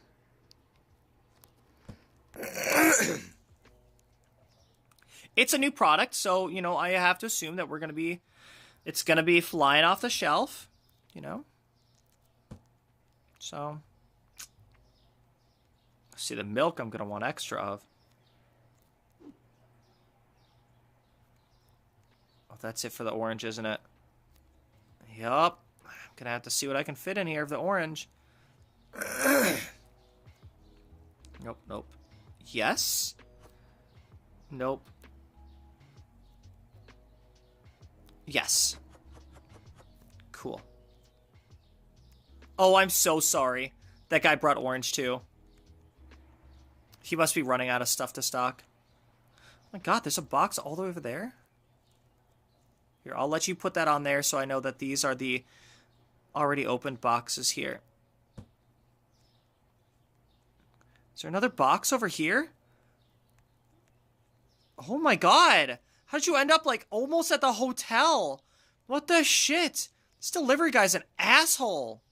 Speaker 1: It's a new product, so, you know, I have to assume that it's going to be flying off the shelf, you know? So, see, the milk I'm going to want extra of. Oh, that's it for the orange, isn't it? Yup. I'm going to have to see what I can fit in here of the orange. Nope, nope. Yes? Nope. Yes. Cool. Oh, I'm so sorry. That guy brought orange, too. He must be running out of stuff to stock. Oh my god, there's a box all the way over there? Here, I'll let you put that on there so I know that these are the already opened boxes here. Is there another box over here? Oh my god! How did you end up, like, almost at the hotel? What the shit? This delivery guy's an asshole.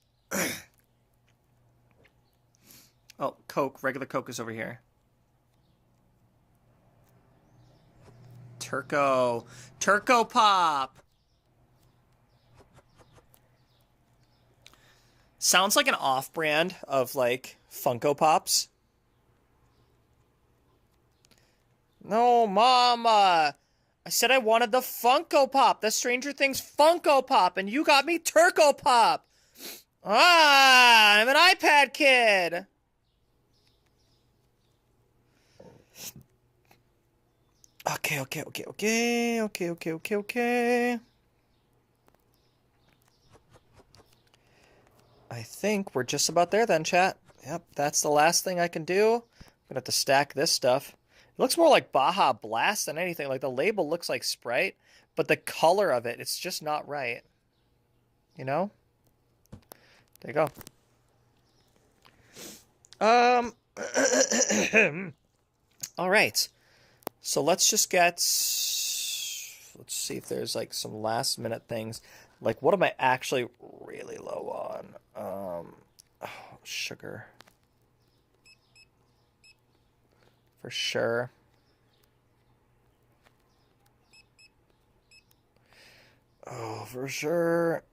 Speaker 1: Oh, Coke. Regular Coke is over here. Turco. Turco Pop! Sounds like an off-brand of, like, Funko Pops. No, Mama! I said I wanted the Funko Pop, the Stranger Things Funko Pop, and you got me Turco Pop! Ah, I'm an iPad kid! Okay. I think we're just about there then, chat. Yep, that's the last thing I can do. I'm gonna have to stack this stuff. It looks more like Baja Blast than anything. Like, the label looks like Sprite, but the color of it, it's just not right. You know? There you go. All right. So let's just get... Let's see if there's, like, some last-minute things. Like, what am I actually really low on? Oh, sugar. For sure. Oh, for sure.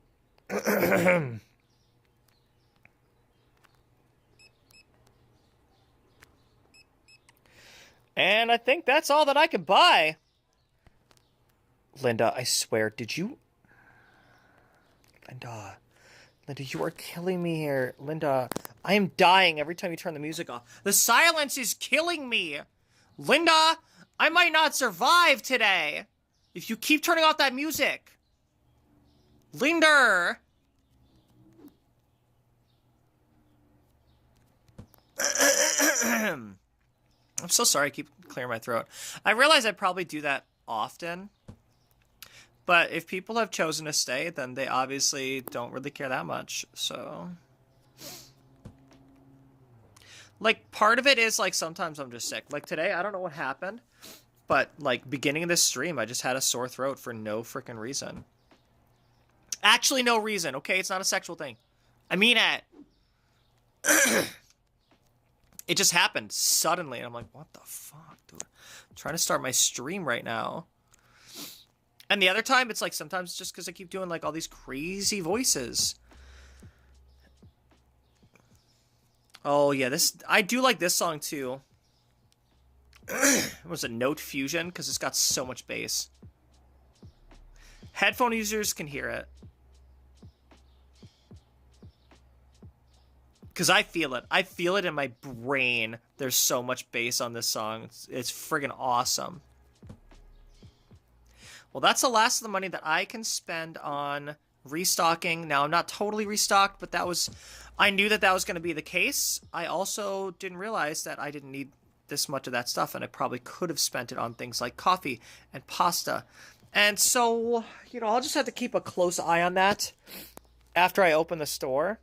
Speaker 1: And I think that's all that I can buy. Linda, I swear, did you... Linda, you are killing me here. Linda, I am dying every time you turn the music off. The silence is killing me. Linda, I might not survive today if you keep turning off that music. Linda. I'm so sorry I keep clearing my throat. I realize I probably do that often. But if people have chosen to stay, then they obviously don't really care that much. So, like, part of it is, like, sometimes I'm just sick. Like, today, I don't know what happened. But, like, beginning of this stream, I just had a sore throat for no freaking reason. Actually, no reason, okay? It's not a sexual thing. I mean it. It just happened suddenly. And I'm like, what the fuck, dude? I'm trying to start my stream right now. And the other time, it's like sometimes just because I keep doing like all these crazy voices. Oh, yeah, I do like this song too. It was a Note Fusion because it's got so much bass. Headphone users can hear it. Because I feel it. I feel it in my brain. There's so much bass on this song. It's friggin' awesome. Well, that's the last of the money that I can spend on restocking. Now, I'm not totally restocked, but I knew that was going to be the case. I also didn't realize that I didn't need this much of that stuff, and I probably could have spent it on things like coffee and pasta. And so, I'll just have to keep a close eye on that after I open the store.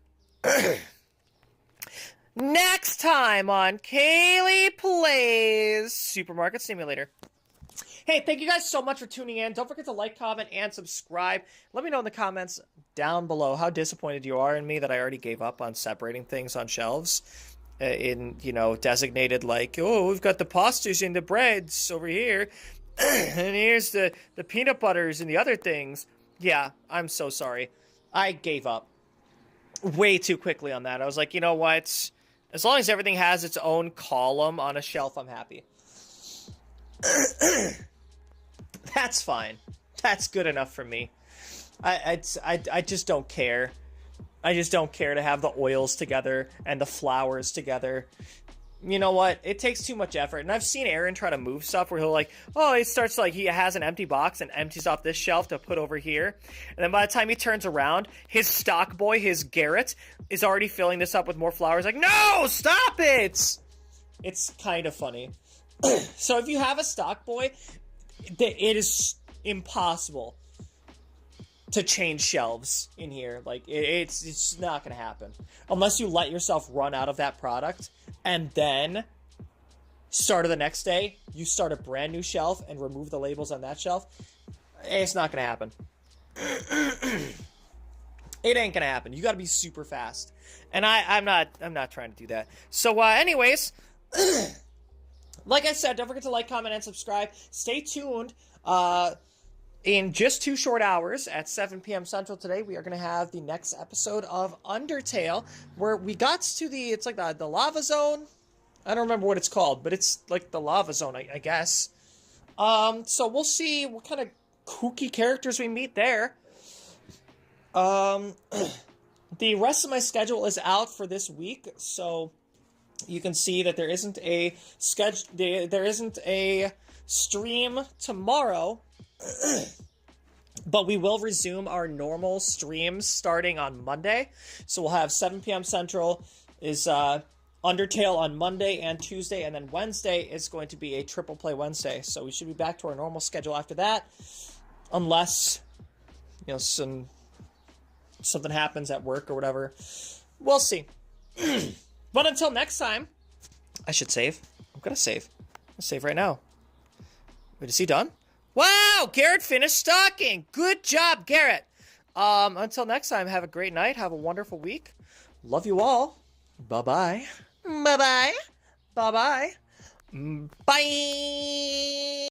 Speaker 1: Next time on Kayleigh Plays Supermarket Simulator. Hey, thank you guys so much for tuning in. Don't forget to like, comment, and subscribe. Let me know in the comments down below how disappointed you are in me that I already gave up on separating things on shelves in, designated like, oh, we've got the pastas and the breads over here, and here's the peanut butters and the other things. Yeah, I'm so sorry. I gave up way too quickly on that. I was like, you know what? As long as everything has its own column on a shelf, I'm happy. That's fine. That's good enough for me. I just don't care. I just don't care to have the oils together and the flours together. You know what? It takes too much effort. And I've seen Aaron try to move stuff where he'll he starts he has an empty box and empties off this shelf to put over here. And then by the time he turns around, his stock boy, his Garrett, is already filling this up with more flours. Like, no, stop it! It's kind of funny. So if you have a stock boy, it is impossible to change shelves in here. Like, it's not going to happen. Unless you let yourself run out of that product, and then, start of the next day, you start a brand new shelf and remove the labels on that shelf. It's not going to happen. It ain't going to happen. You got to be super fast. And I'm not trying to do that. So, anyways... Like I said, don't forget to like, comment, and subscribe. Stay tuned. In just 2 short hours at 7 p.m. Central today, we are going to have the next episode of Undertale, where we got to it's like the lava zone. I don't remember what it's called, but it's like the lava zone, I guess. So we'll see what kind of kooky characters we meet there. The rest of my schedule is out for this week, so... You can see that there isn't a stream tomorrow, but we will resume our normal streams starting on Monday. So we'll have 7 p.m. Central is Undertale on Monday and Tuesday, and then Wednesday is going to be a Triple Play Wednesday. So we should be back to our normal schedule after that, unless something happens at work or whatever. We'll see. But until next time, I should save. I'm going to save. I'm going to save right now. Wait, is he done? Wow, Garrett finished stocking. Good job, Garrett. Until next time, have a great night. Have a wonderful week. Love you all. Bye-bye. Bye-bye. Bye-bye. Bye.